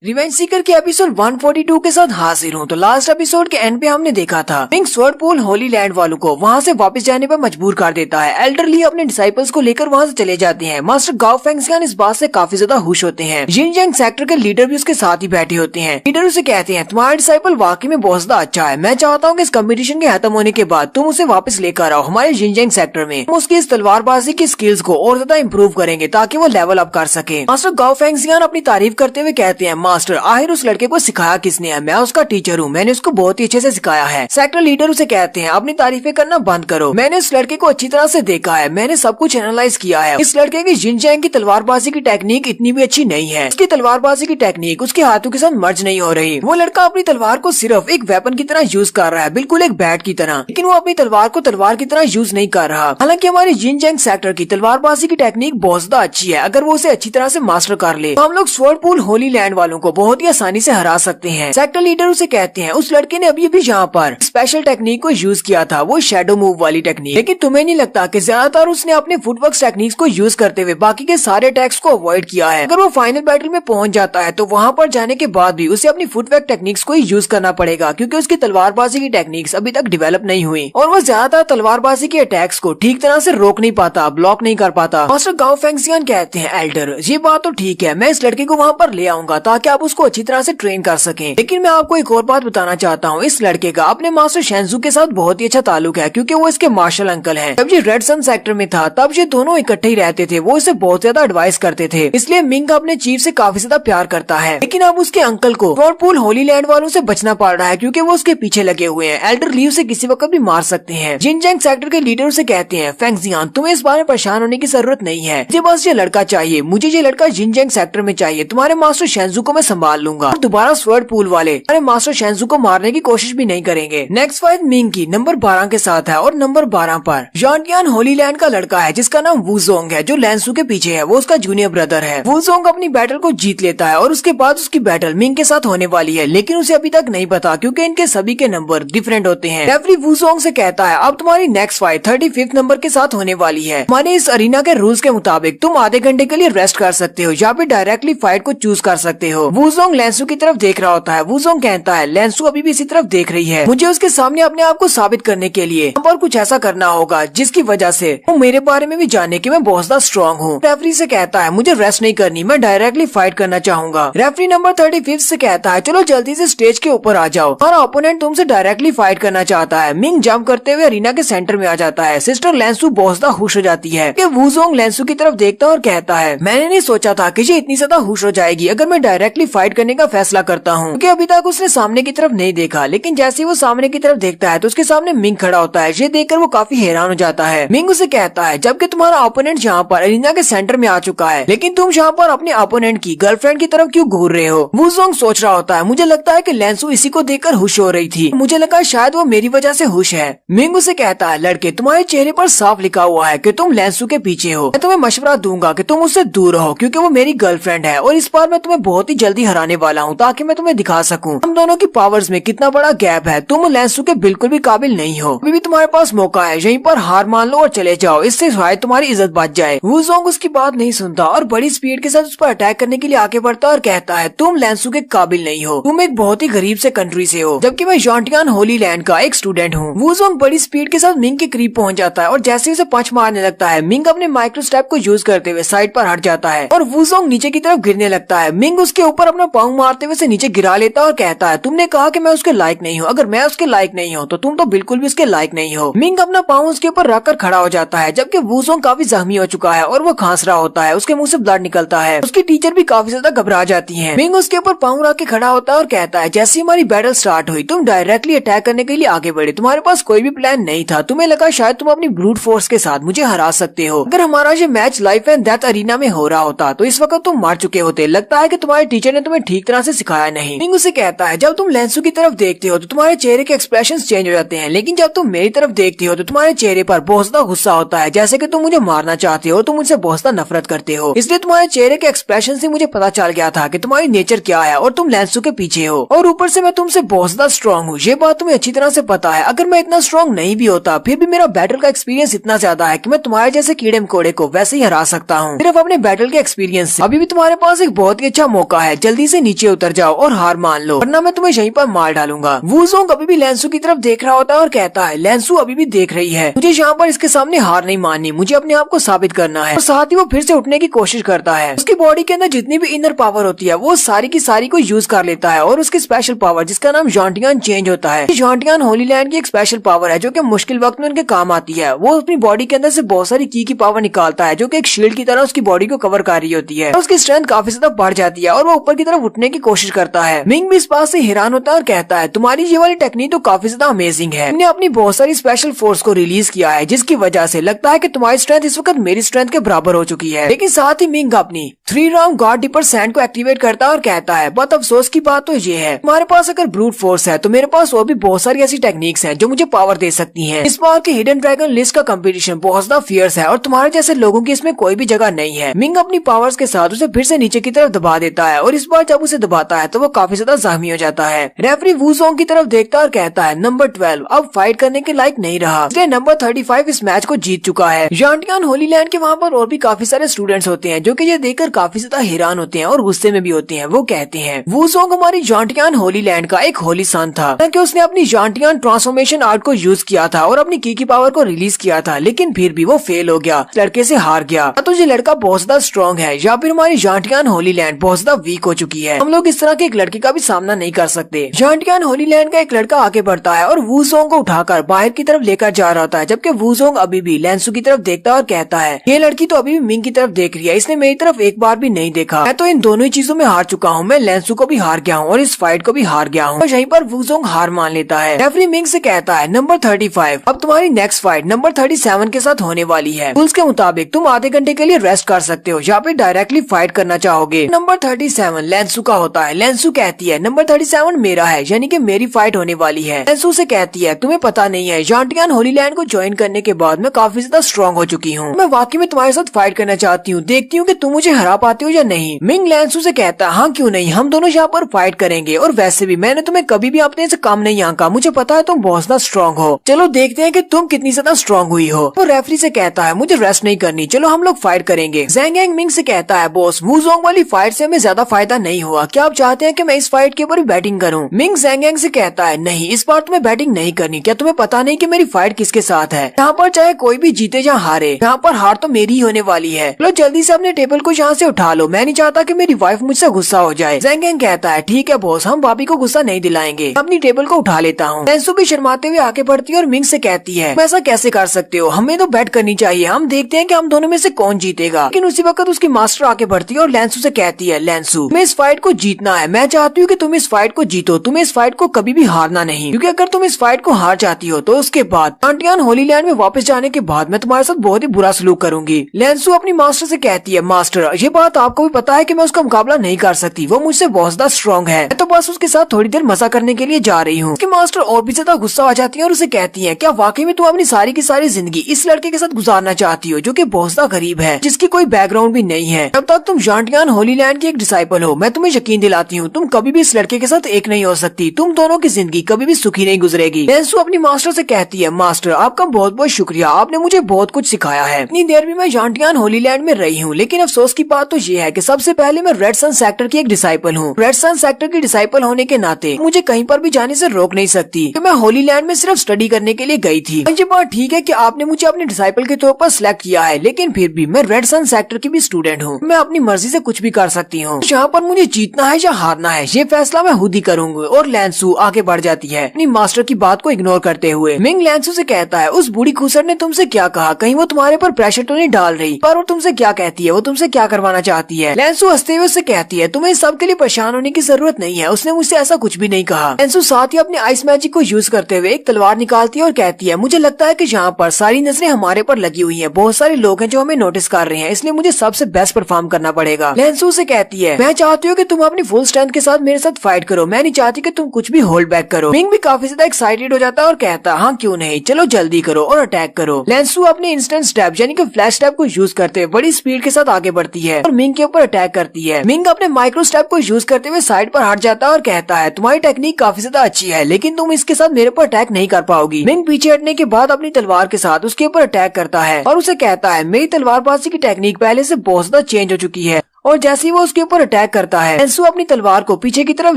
रिवेंज सीकर के एपिसोड 142 के साथ हाजिर हूँ। तो लास्ट एपिसोड के एंड पे हमने देखा था मिंग स्वर्लपूल होली लैंड वालों को वहाँ से वापस जाने पर मजबूर कर देता है। एल्डर ली अपने डिसाइपल्स को लेकर वहाँ से चले जाते हैं। मास्टर गाओ फेंगजियान इस बात से काफी ज्यादा खुश होते हैं। जिनजैंग सेक्टर के लीडर भी उसके साथ ही बैठे होते हैं। लीडर उसे कहते हैं तुम्हारा डिसाइपल वाकई में बहुत ज्यादा अच्छा है। मैं चाहता हूँ कि इस कम्पिटिशन के खत्म होने के बाद तुम उसे वापस लेकर आओ हमारे जिनजैंग सेक्टर में। हम उसकी इस तलवारबाजी की स्किल्स को और ज्यादा इम्प्रूव करेंगे ताकि वो लेवल अप कर सके। मास्टर गाओ फेंगजियान अपनी तारीफ करते हुए कहते हैं मास्टर आखिर उस लड़के को सिखाया किसने है? मैं उसका टीचर हूँ। मैंने उसको बहुत ही अच्छे से सिखाया है। सेक्टर लीडर उसे कहते हैं अपनी तारीफें करना बंद करो। मैंने इस लड़के को अच्छी तरह से देखा है। मैंने सब कुछ एनालाइज किया है। इस लड़के की जिनजैंग की तलवारबाजी की टेक्निक इतनी भी अच्छी नहीं है। उसकी तलवारबाजी की टेक्निक उसके हाथों के साथ मर्ज नहीं हो रही। वो लड़का अपनी तलवार को सिर्फ एक वेपन की तरह यूज कर रहा है, बिल्कुल एक बैट की तरह, लेकिन वो अपनी तलवार को तलवार की तरह यूज नहीं कर रहा। हालांकि हमारी जिनजैंग सेक्टर की तलवारबाजी की टेक्निक बहुत ज्यादा अच्छी है। अगर वो उसे अच्छी तरह से मास्टर कर ले तो हम लोग स्वर्लपूल होली लैंड वालों को बहुत ही आसानी से हरा सकते हैं। सेक्टर लीडर उसे कहते हैं उस लड़के ने अभी अभी यहाँ पर स्पेशल टेक्निक को यूज किया था, वो शैडो मूव वाली टेक्निक। लेकिन तुम्हें नहीं लगता कि ज्यादातर उसने अपने फुटवर्क टेक्निक्स को यूज करते हुए बाकी के सारे अटैक्स को अवॉइड किया है? अगर वो फाइनल बैटल में पहुंच जाता है तो वहाँ पर जाने के बाद भी उसे अपनी फुटवर्क टेक्निक्स को ही यूज करना पड़ेगा क्योंकि उसकी तलवारबाजी की टेक्निक्स अभी तक डेवलप नहीं हुई और वो ज्यादातर तलवारबाजी के अटैक्स को ठीक तरह से रोक नहीं पाता, ब्लॉक नहीं कर पाता। मास्टर गाओ फेंगजियान कहते हैं एल्डर ये बात तो ठीक है, मैं इस लड़के को वहाँ पर ले आऊंगा ताकि आप उसको अच्छी तरह से ट्रेन कर सकें। लेकिन मैं आपको एक और बात बताना चाहता हूँ, इस लड़के का अपने मास्टर शेंजू के साथ बहुत ही अच्छा ताल्लुक है क्योंकि वो इसके मार्शल अंकल हैं। जब ये रेड सन सेक्टर में था तब ये दोनों इकट्ठे ही रहते थे। वो इसे बहुत ज्यादा एडवाइस करते थे, इसलिए मिंग अपने चीफ से काफी ज्यादा प्यार करता है। लेकिन अब उसके अंकल को स्वर्लपूल होली लैंड वालों से बचना पड़ रहा है क्योंकि वो उसके पीछे लगे हुए हैं। एल्डर ली उसे किसी वक्त भी मार सकते हैं। जिनजैंग सेक्टर के लीडर उसे कहते हैं फेंगजियान तुम्हें इस बारे में परेशान होने की जरूरत नहीं है, मुझे बस ये लड़का चाहिए, मुझे ये लड़का जिनजैंग सेक्टर में चाहिए। तुम्हारे मास्टर शेंजू को मैं संभाल लूंगा और दोबारा स्वर्लपूल वाले तुम्हारे मास्टर शेंजू को मारने की कोशिश भी नहीं करेंगे। नेक्स्ट फाइट मिंग की नंबर 12 के साथ है और नंबर 12 पर जानटियान होली लैंड का लड़का है जिसका नाम वुजोंग है जो लैंसू के पीछे है। वो उसका जूनियर ब्रदर है। वुजोंग अपनी बैटल को जीत लेता है और उसके बाद उसकी बैटल मिंग के साथ होने वाली है, लेकिन उसे अभी तक नहीं पता क्योंकि इनके सभी के नंबर डिफरेंट होते हैं। रेफरी वुजोंग से कहता है अब तुम्हारी नेक्स्ट फाइट 35 नंबर के साथ होने वाली है। हमारे इस अरीना के रूल्स के मुताबिक तुम आधे घंटे के लिए रेस्ट कर सकते हो या फिर डायरेक्टली फाइट को चूज कर सकते हो। वुजोंग लैंसू की तरफ देख रहा होता है। वुजोंग कहता है लैंसू अभी भी इसी तरफ देख रही है, मुझे उसके सामने अपने आप को साबित करने के लिए यहाँ पर कुछ ऐसा करना होगा जिसकी वजह से वो मेरे बारे में भी जाने कि मैं बहुत ज्यादा स्ट्रॉन्ग हूँ। रेफरी से कहता है मुझे रेस्ट नहीं करनी, मैं डायरेक्टली फाइट करना चाहूंगा। रेफरी नंबर 35 से कहता है चलो जल्दी से स्टेज के ऊपर आ जाओ, हमारा ओपोनेंट तुमसे डायरेक्टली फाइट करना चाहता है। मिंग जंप करते हुए अरीना के सेंटर में आ जाता है। सिस्टर लैंसू बहुत ज्यादा खुश हो जाती है कि वुजोंग लैंसू की तरफ देखता है और कहता है मैंने नहीं सोचा था कि ये इतनी ज्यादा खुश हो जाएगी अगर मैं डायरेक्टली फाइट करने का फैसला करता हूँ, क्योंकि अभी तक उसने सामने की तरफ नहीं देखा। लेकिन जैसे वो सामने की तरफ देखता है तो उसके सामने मिंग खड़ा होता है। ये देखकर वो काफी हैरान हो जाता है। मिंग उसे कहता है जबकि तुम्हारा ओपोनेंट यहाँ पर अरीना के सेंटर में आ चुका है, लेकिन तुम यहाँ पर अपने ओपोनेंट की गर्लफ्रेंड की तरफ क्यों घूर रहे हो? वुजोंग सोच रहा होता है मुझे लगता है कि लैंसू इसी को देखकर खुश हो रही थी, मुझे लगा शायद वो मेरी वजह से खुश है। मिंग उसे कहता है लड़के तुम्हारे चेहरे पर साफ लिखा हुआ है कि तुम लैंसू के पीछे हो। मैं तुम्हें मशवरा दूंगा कि तुम उससे दूर रहो क्योंकि वो मेरी गर्लफ्रेंड है और इस बार मैं तुम्हें बहुत ही जल्दी हराने वाला हूँ ताकि मैं तुम्हें दिखा सकूँ हम दोनों की पावर्स में कितना बड़ा गैप है। तुम लैंसू के बिल्कुल भी काबिल नहीं हो। अभी भी तुम्हारे पास मौका है, यहीं पर हार मान लो और चले जाओ, इससे शायद तुम्हारी इज्जत बच जाए। वूज़ोंग उसकी बात नहीं सुनता और बड़ी स्पीड के साथ उस पर अटैक करने के लिए आगे बढ़ता और कहता है तुम लैंसू के काबिल नहीं हो, तुम एक बहुत ही गरीब से कंट्री से हो, जबकि मैं जॉन्टियान होली लैंड का एक स्टूडेंट हूँ। वूज़ोंग बड़ी स्पीड के साथ मिंग के करीब पहुंच जाता है और जैसे ही उसे पंच मारने लगता है मिंग अपने माइक्रो स्टेप को यूज करते हुए साइड पर हट जाता है और वूज़ोंग नीचे की तरफ गिरने लगता है। मिंग उसके ऊपर अपना पाँव मारते हुए उसे नीचे गिरा लेता है और कहता है तुमने कहा कि मैं उसके लायक नहीं हूँ, अगर मैं उसके लायक नहीं हूँ तो तुम तो बिल्कुल भी उसके लायक नहीं हो। मिंग अपना पाँव उसके ऊपर रखकर खड़ा हो जाता है, जबकि वूज़ोंग काफी जख्मी हो चुका है और वो खांस रहा होता है, उसके मुंह से ब्लड निकलता है। उसकी टीचर भी काफी ज्यादा घबरा जाती है। मिंग उसके ऊपर पाँव रख के खड़ा होता है और कहता है जैसे ही हमारी बैटल स्टार्ट हुई तुम डायरेक्टली अटैक करने के लिए आगे बढ़े, तुम्हारे पास कोई भी प्लान नहीं था, तुम्हें लगा शायद तुम अपनी ब्रूट फोर्स के साथ मुझे हरा सकते हो। अगर हमारा ये match life and death arena में हो रहा होता तो इस वक्त तुम मार चुके होते, लगता है कि तुम्हारे टीचर ने तुम्हें ठीक तरह से सिखाया नहीं। मिंग उसे कहता है जब तुम लैंसू की तरफ देखते हो तो तुम्हारे चेहरे के एक्सप्रेशंस चेंज हो जाते हैं, लेकिन जब तुम मेरी तरफ देखते हो तो तुम्हारे चेहरे पर बहुत ज्यादा गुस्सा होता है, जैसे कि तुम मुझे मारना चाहते हो, तुम मुझसे बहुत ज्यादा नफरत करते हो। इसलिए तुम्हारे चेहरे के एक्सप्रेशन से मुझे पता चल गया था कि तुम्हारी नेचर क्या है और तुम लैंसू के पीछे हो, और ऊपर से मैं तुमसे बहुत ज्यादा स्ट्रॉन्ग हूँ, ये बात तुम्हें अच्छी तरह से पता है। अगर मैं इतना स्ट्रॉन्ग नहीं भी होता फिर भी मेरा बैटल का एक्सपीरियंस इतना ज्यादा है कि मैं तुम्हारे जैसे कीड़े मकोड़े को वैसे ही हरा सकता हूँ, सिर्फ अपने बैटल के एक्सपीरियंस से। अभी भी तुम्हारे पास एक बहुत ही अच्छा मौका है, जल्दी से नीचे उतर जाओ और हार मान लो, वरना मैं तुम्हें यहीं पर मार डालूंगा। वूज़ोंग अभी भी लैंसू की तरफ देख रहा होता है और कहता है लैंसू अभी भी देख रही है, मुझे यहाँ पर इसके सामने हार नहीं माननी, मुझे अपने आप को साबित करना है। और साथ ही वो फिर से उठने की कोशिश करता है। उसकी बॉडी के अंदर जितनी भी इनर पावर होती है वो सारी की सारी को यूज कर लेता है और उसकी स्पेशल पावर जिसका नाम जॉन्टियान चेंज होता है, जॉन्टियान होली लैंड की एक स्पेशल पावर है जो कि मुश्किल वक्त में उनके काम आती है। वो अपनी बॉडी के अंदर से बहुत सारी की पावर निकालता है जो कि एक शील्ड की तरह उसकी बॉडी को कवर कर रही होती है। उसकी स्ट्रेंथ काफी ज्यादा बढ़ जाती है और वो ऊपर की तरफ उठने की कोशिश करता है। मिंग भी इस बात से हैरान होता है और कहता है तुम्हारी ये वाली टेक्निक तो काफी ज्यादा अमेजिंग है, तुमने अपनी बहुत सारी स्पेशल फोर्स को रिलीज किया है जिसकी वजह से लगता है कि तुम्हारी स्ट्रेंथ इस वक्त मेरी स्ट्रेंथ के बराबर हो चुकी है। लेकिन साथ ही मिंग अपनी 3 राउंड गॉड डिपर सैंड को एक्टिवेट करता है और कहता है बहुत अफसोस की बात तो ये है तुम्हारे पास अगर ब्रूट फोर्स है तो मेरे पास और भी बहुत सारी ऐसी टेक्निक्स हैं जो मुझे पावर दे सकती हैं। इस बार के हिडन ड्रैगन लिस्ट का कंपटीशन बहुत ज्यादा फियर्स है और तुम्हारे जैसे लोगों की इसमें कोई भी जगह नहीं है। मिंग अपनी पावर्स के साथ उसे फिर से नीचे की तरफ दबा देता है और इस बार जब उसे दबाता है तो वो काफी ज्यादा जख्मी हो जाता है। रेफरी वूज़ोंग की तरफ देखता है और कहता है नंबर 12 अब फाइट करने के लायक नहीं रहा, इसलिए नंबर 35 इस मैच को जीत चुका है। जॉन्टियान होली लैंड के वहाँ पर और भी काफी सारे स्टूडेंट्स होते हैं जो कि ये देखकर काफी ज्यादा हैरान होते हैं और गुस्से में भी होते हैं। वो कहते हैं वूज़ोंग हमारी जॉन्टियान होली लैंड का एक होली सन था कि उसने अपनी जॉन्टियान ट्रांसफॉर्मेशन आर्ट को यूज किया था और अपनी की पावर को रिलीज किया था, लेकिन फिर भी वो फेल हो गया, लड़के से हार गया। तो ये लड़का बहुत ज्यादा स्ट्रॉन्ग है या फिर हमारी जॉन्टियान होली लैंड बहुत ज्यादा वीक हो चुकी है, हम लोग इस तरह के एक लड़के का भी सामना नहीं कर सकते। जॉन्टियान होली लैंड का एक लड़का आगे बढ़ता है और वूज़ोंग को उठाकर बाहर की तरफ लेकर जा रहा होता है, जबकि वूज़ोंग अभी भी लैंसू की तरफ देखता है और कहता है ये लड़की तो अभी भी मिंग की तरफ देख रही है, इसने मेरी तरफ एक बार भी नहीं देखा, मैं तो इन दोनों ही चीजों में हार चुका हूँ, मैं लैंसू को भी हार गया हूँ और इस फाइट को भी हार गया हूँ। और यहीं पर वूज़ोंग हार मान लेता है। रेफरी मिंग से कहता है नंबर 35 अब तुम्हारी नेक्स्ट फाइट नंबर 37 के साथ होने वाली है, रूल्स के मुताबिक तुम आधे घंटे के लिए रेस्ट कर सकते हो या फिर डायरेक्टली फाइट करना चाहोगे। नंबर 37 लैंसू का होता है। लैंसू कहती है नंबर 37 मेरा है, यानी कि मेरी फाइट होने वाली है। लैंसू से कहती है तुम्हें पता नहीं है जॉन्टियान होली लैंड को ज्वाइन करने के बाद मैं काफी ज्यादा स्ट्रॉन्ग हो चुकी हूँ, मैं वाकई में तुम्हारे साथ फाइट करना चाहती हूँ, देखती हूँ कि तुम मुझे हरा पाते हो या नहीं। मिंग लैंसू से कहता है हाँ क्यों नहीं, हम दोनों यहाँ पर फाइट करेंगे, और वैसे भी मैंने तुम्हें कभी भी अपने से कम नहीं आंका, मुझे पता है तुम बहुत ज्यादा स्ट्रॉन्ग हो, चलो देखते हैं कि तुम कितनी ज्यादा स्ट्रॉन्ग हुई हो। तो रेफरी से कहता है मुझे रेस्ट नहीं करनी, चलो हम लोग फाइट करेंगे। ज़ैंग यांग मिंग से कहता है बॉस वूज़ोंग वाली फाइट से हमें ज्यादा फायदा नहीं हुआ, क्या आप चाहते हैं कि मैं इस फाइट के ऊपर ही बैटिंग करूं? मिंग ज़ैंग यांग से कहता है नहीं, इस बार तुम्हें बैटिंग नहीं करनी, क्या तुम्हें पता नहीं कि मेरी फाइट किसके साथ है? यहाँ पर चाहे कोई भी जीते या हारे, यहाँ पर हार तो मेरी ही होने वाली है, चलो जल्दी से अपने टेबल को यहाँ से उठा लो, मैं नहीं चाहता कि मेरी वाइफ मुझसे गुस्सा हो जाए। ज़ैंग यांग कहता है ठीक है बॉस, हम भाभी को गुस्सा नहीं दिलाएंगे, अपनी टेबल को उठा लेता हूँ। लैंसू भी शर्माते हुए आगे बढ़ती है और मिंग से कहती है ऐसा कैसे कर सकते हो, हमें तो बैट करनी चाहिए, हम देखते हैं कि हम दोनों में से कौन जीतेगा। लेकिन उसी वक्त उसकी मास्टर आगे बढ़ती है और लैंसू से कहती है लैंसू तुम्हें इस फाइट को जीतना है, मैं चाहती हूँ कि तुम इस फाइट को जीतो, तुम्हें इस फाइट को कभी भी हारना नहीं, क्योंकि अगर तुम इस फाइट को हार जाती हो तो उसके बाद जॉन्टियान होली लैंड में वापस जाने के बाद मैं तुम्हारे साथ बहुत ही बुरा सलूक करूंगी। लैंसू अपनी मास्टर से कहती है मास्टर ये बात आपको भी पता है कि मैं उसका मुकाबला नहीं कर सकती, वो मुझसे बहुत ज्यादा स्ट्रॉन्ग है, मैं तो बस उसके साथ थोड़ी देर मजा करने के लिए जा रही हूँ। उसकी मास्टर और भी ज्यादा गुस्सा आ जाती है और उसे कहती है क्या वाकई में तुम अपनी सारी की सारी जिंदगी इस लड़के के साथ गुजारना चाहती हो जो कि बहुत ज्यादा गरीब है, जिसकी कोई बैकग्राउंड भी नहीं है? जब तक तुम जॉन्टियान होली लैंड की एक डिसाइपल डिसाइपल हो, मैं तुम्हें यकीन दिलाती हूँ तुम कभी भी इस लड़के के साथ एक नहीं हो सकती, तुम दोनों की जिंदगी कभी भी सुखी नहीं गुजरेगी। लेंसू अपनी मास्टर से कहती है, मास्टर आपका बहुत बहुत शुक्रिया, आपने मुझे बहुत कुछ सिखाया है। इतनी देर भी मैं जांटियान होलीलैंड में रही हूँ, लेकिन अफसोस की बात तो ये है कि सबसे पहले मैं रेड सन सेक्टर की एक डिसाइपल हूँ। रेड सन सेक्टर की डिसाइपल होने के नाते मुझे कहीं पर भी जाने से रोक नहीं सकती कि मैं होलीलैंड में सिर्फ स्टडी करने के लिए गई थी। ये बात ठीक है कि आपने मुझे अपने डिसाइपल के तौर पर सिलेक्ट किया है, लेकिन फिर भी मैं रेड सन सेक्टर की भी स्टूडेंट हूँ, मैं अपनी मर्जी से कुछ भी कर सकती हूँ। यहाँ पर मुझे जीतना है या हारना है ये फैसला मैं खुद ही करूंगी। और लेंसू आगे बढ़ जाती है अपनी मास्टर की बात को इग्नोर करते हुए। मिंग लेंसू से कहता है, उस बूढ़ी खूसर ने तुमसे क्या कहा, कहीं वो तुम्हारे पर प्रेशर तो नहीं डाल रही, पर वो तुमसे क्या कहती है, वो तुमसे क्या करवाना चाहती है। लेंसू हंसते हुए उससे कहती है, तुम्हें सब के लिए परेशान होने की जरूरत नहीं है, उसने मुझसे ऐसा कुछ भी नहीं कहा। लेंसू साथ ही अपने आइस मैजिक को यूज करते हुए एक तलवार निकालती है और कहती है, मुझे लगता है कि यहाँ पर सारी नजरें हमारे पर लगी हुई है, बहुत सारे लोग हैं जो हमें नोटिस कर रहे हैं, इसलिए मुझे सबसे बेस्ट परफॉर्म करना पड़ेगा। लेंसू से कहती है, मैं चाहती हूँ कि तुम अपनी फुल स्ट्रेंथ के साथ मेरे साथ फाइट करो, मैं नहीं चाहती कि तुम कुछ भी होल्ड बैक करो। मिंग भी काफी ज्यादा एक्साइटेड हो जाता है और कहता है, हाँ क्यों नहीं, चलो जल्दी करो और अटैक करो। लेंसू अपने इंस्टेंट स्टेप यानी कि फ्लैश स्टेप को यूज करते हुए बड़ी स्पीड के साथ आगे बढ़ती है और मिंग के ऊपर अटैक करती है। मिंग अपने माइक्रो स्टेप को यूज करते हुए साइड पर हट जाता है और कहता है, तुम्हारी टेक्निक काफी ज्यादा अच्छी है, लेकिन तुम इसके साथ मेरे ऊपर अटैक नहीं कर पाओगी। मिंग पीछे हटने के बाद अपनी तलवार के साथ उसके ऊपर अटैक करता है और उसे कहता है, मेरी तलवारबाजी की टेक्निक पहले से बहुत ज्यादा चेंज हो चुकी है। और जैसे ही वो उसके ऊपर अटैक करता है, लेंसू अपनी तलवार को पीछे की तरफ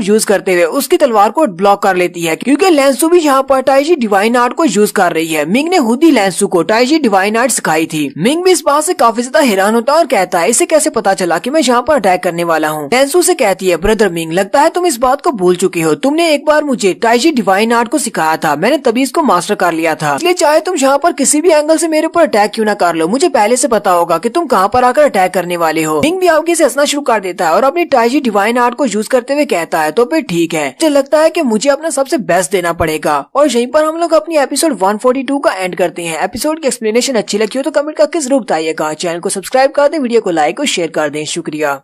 यूज करते हुए उसकी तलवार को ब्लॉक कर लेती है, क्योंकि लेंसू भी यहाँ पर टाइजी डिवाइन आर्ट को यूज कर रही है। मिंग ने खुद ही लेंसू को टाइजी डिवाइन आर्ट सिखाई थी। मिंग भी इस बात से काफी ज्यादा हैरान होता है और कहता है, इसे कैसे पता चला कि मैं यहाँ पर अटैक करने वाला हूँ। लेंसू से कहती है, ब्रदर मिंग, लगता है तुम इस बात को भूल चुके हो, तुमने एक बार मुझे टाइजी डिवाइन आर्ट को सिखाया था, मैंने तभी इसको मास्टर कर लिया था, इसलिए चाहे तुम यहाँ पर किसी भी एंगल से मेरे ऊपर अटैक क्यों न कर लो, मुझे पहले से पता होगा कि तुम कहाँ पर आकर अटैक करने वाले हो। मिंग भी आगे से हंसना शुरू कर देता है और अपनी टाइजी डिवाइन आर्ट को यूज करते हुए कहता है, तो फिर ठीक है, मुझे लगता है कि मुझे अपना सबसे बेस्ट देना पड़ेगा। और यहीं पर हम लोग अपनी एपिसोड 142 का एंड करते हैं। एपिसोड की एक्सप्लेनेशन अच्छी लगी हो तो कमेंट करके जरूर बताइएगा। चैनल को सब्सक्राइब कर दें, वीडियो को लाइक और शेयर कर दें। शुक्रिया।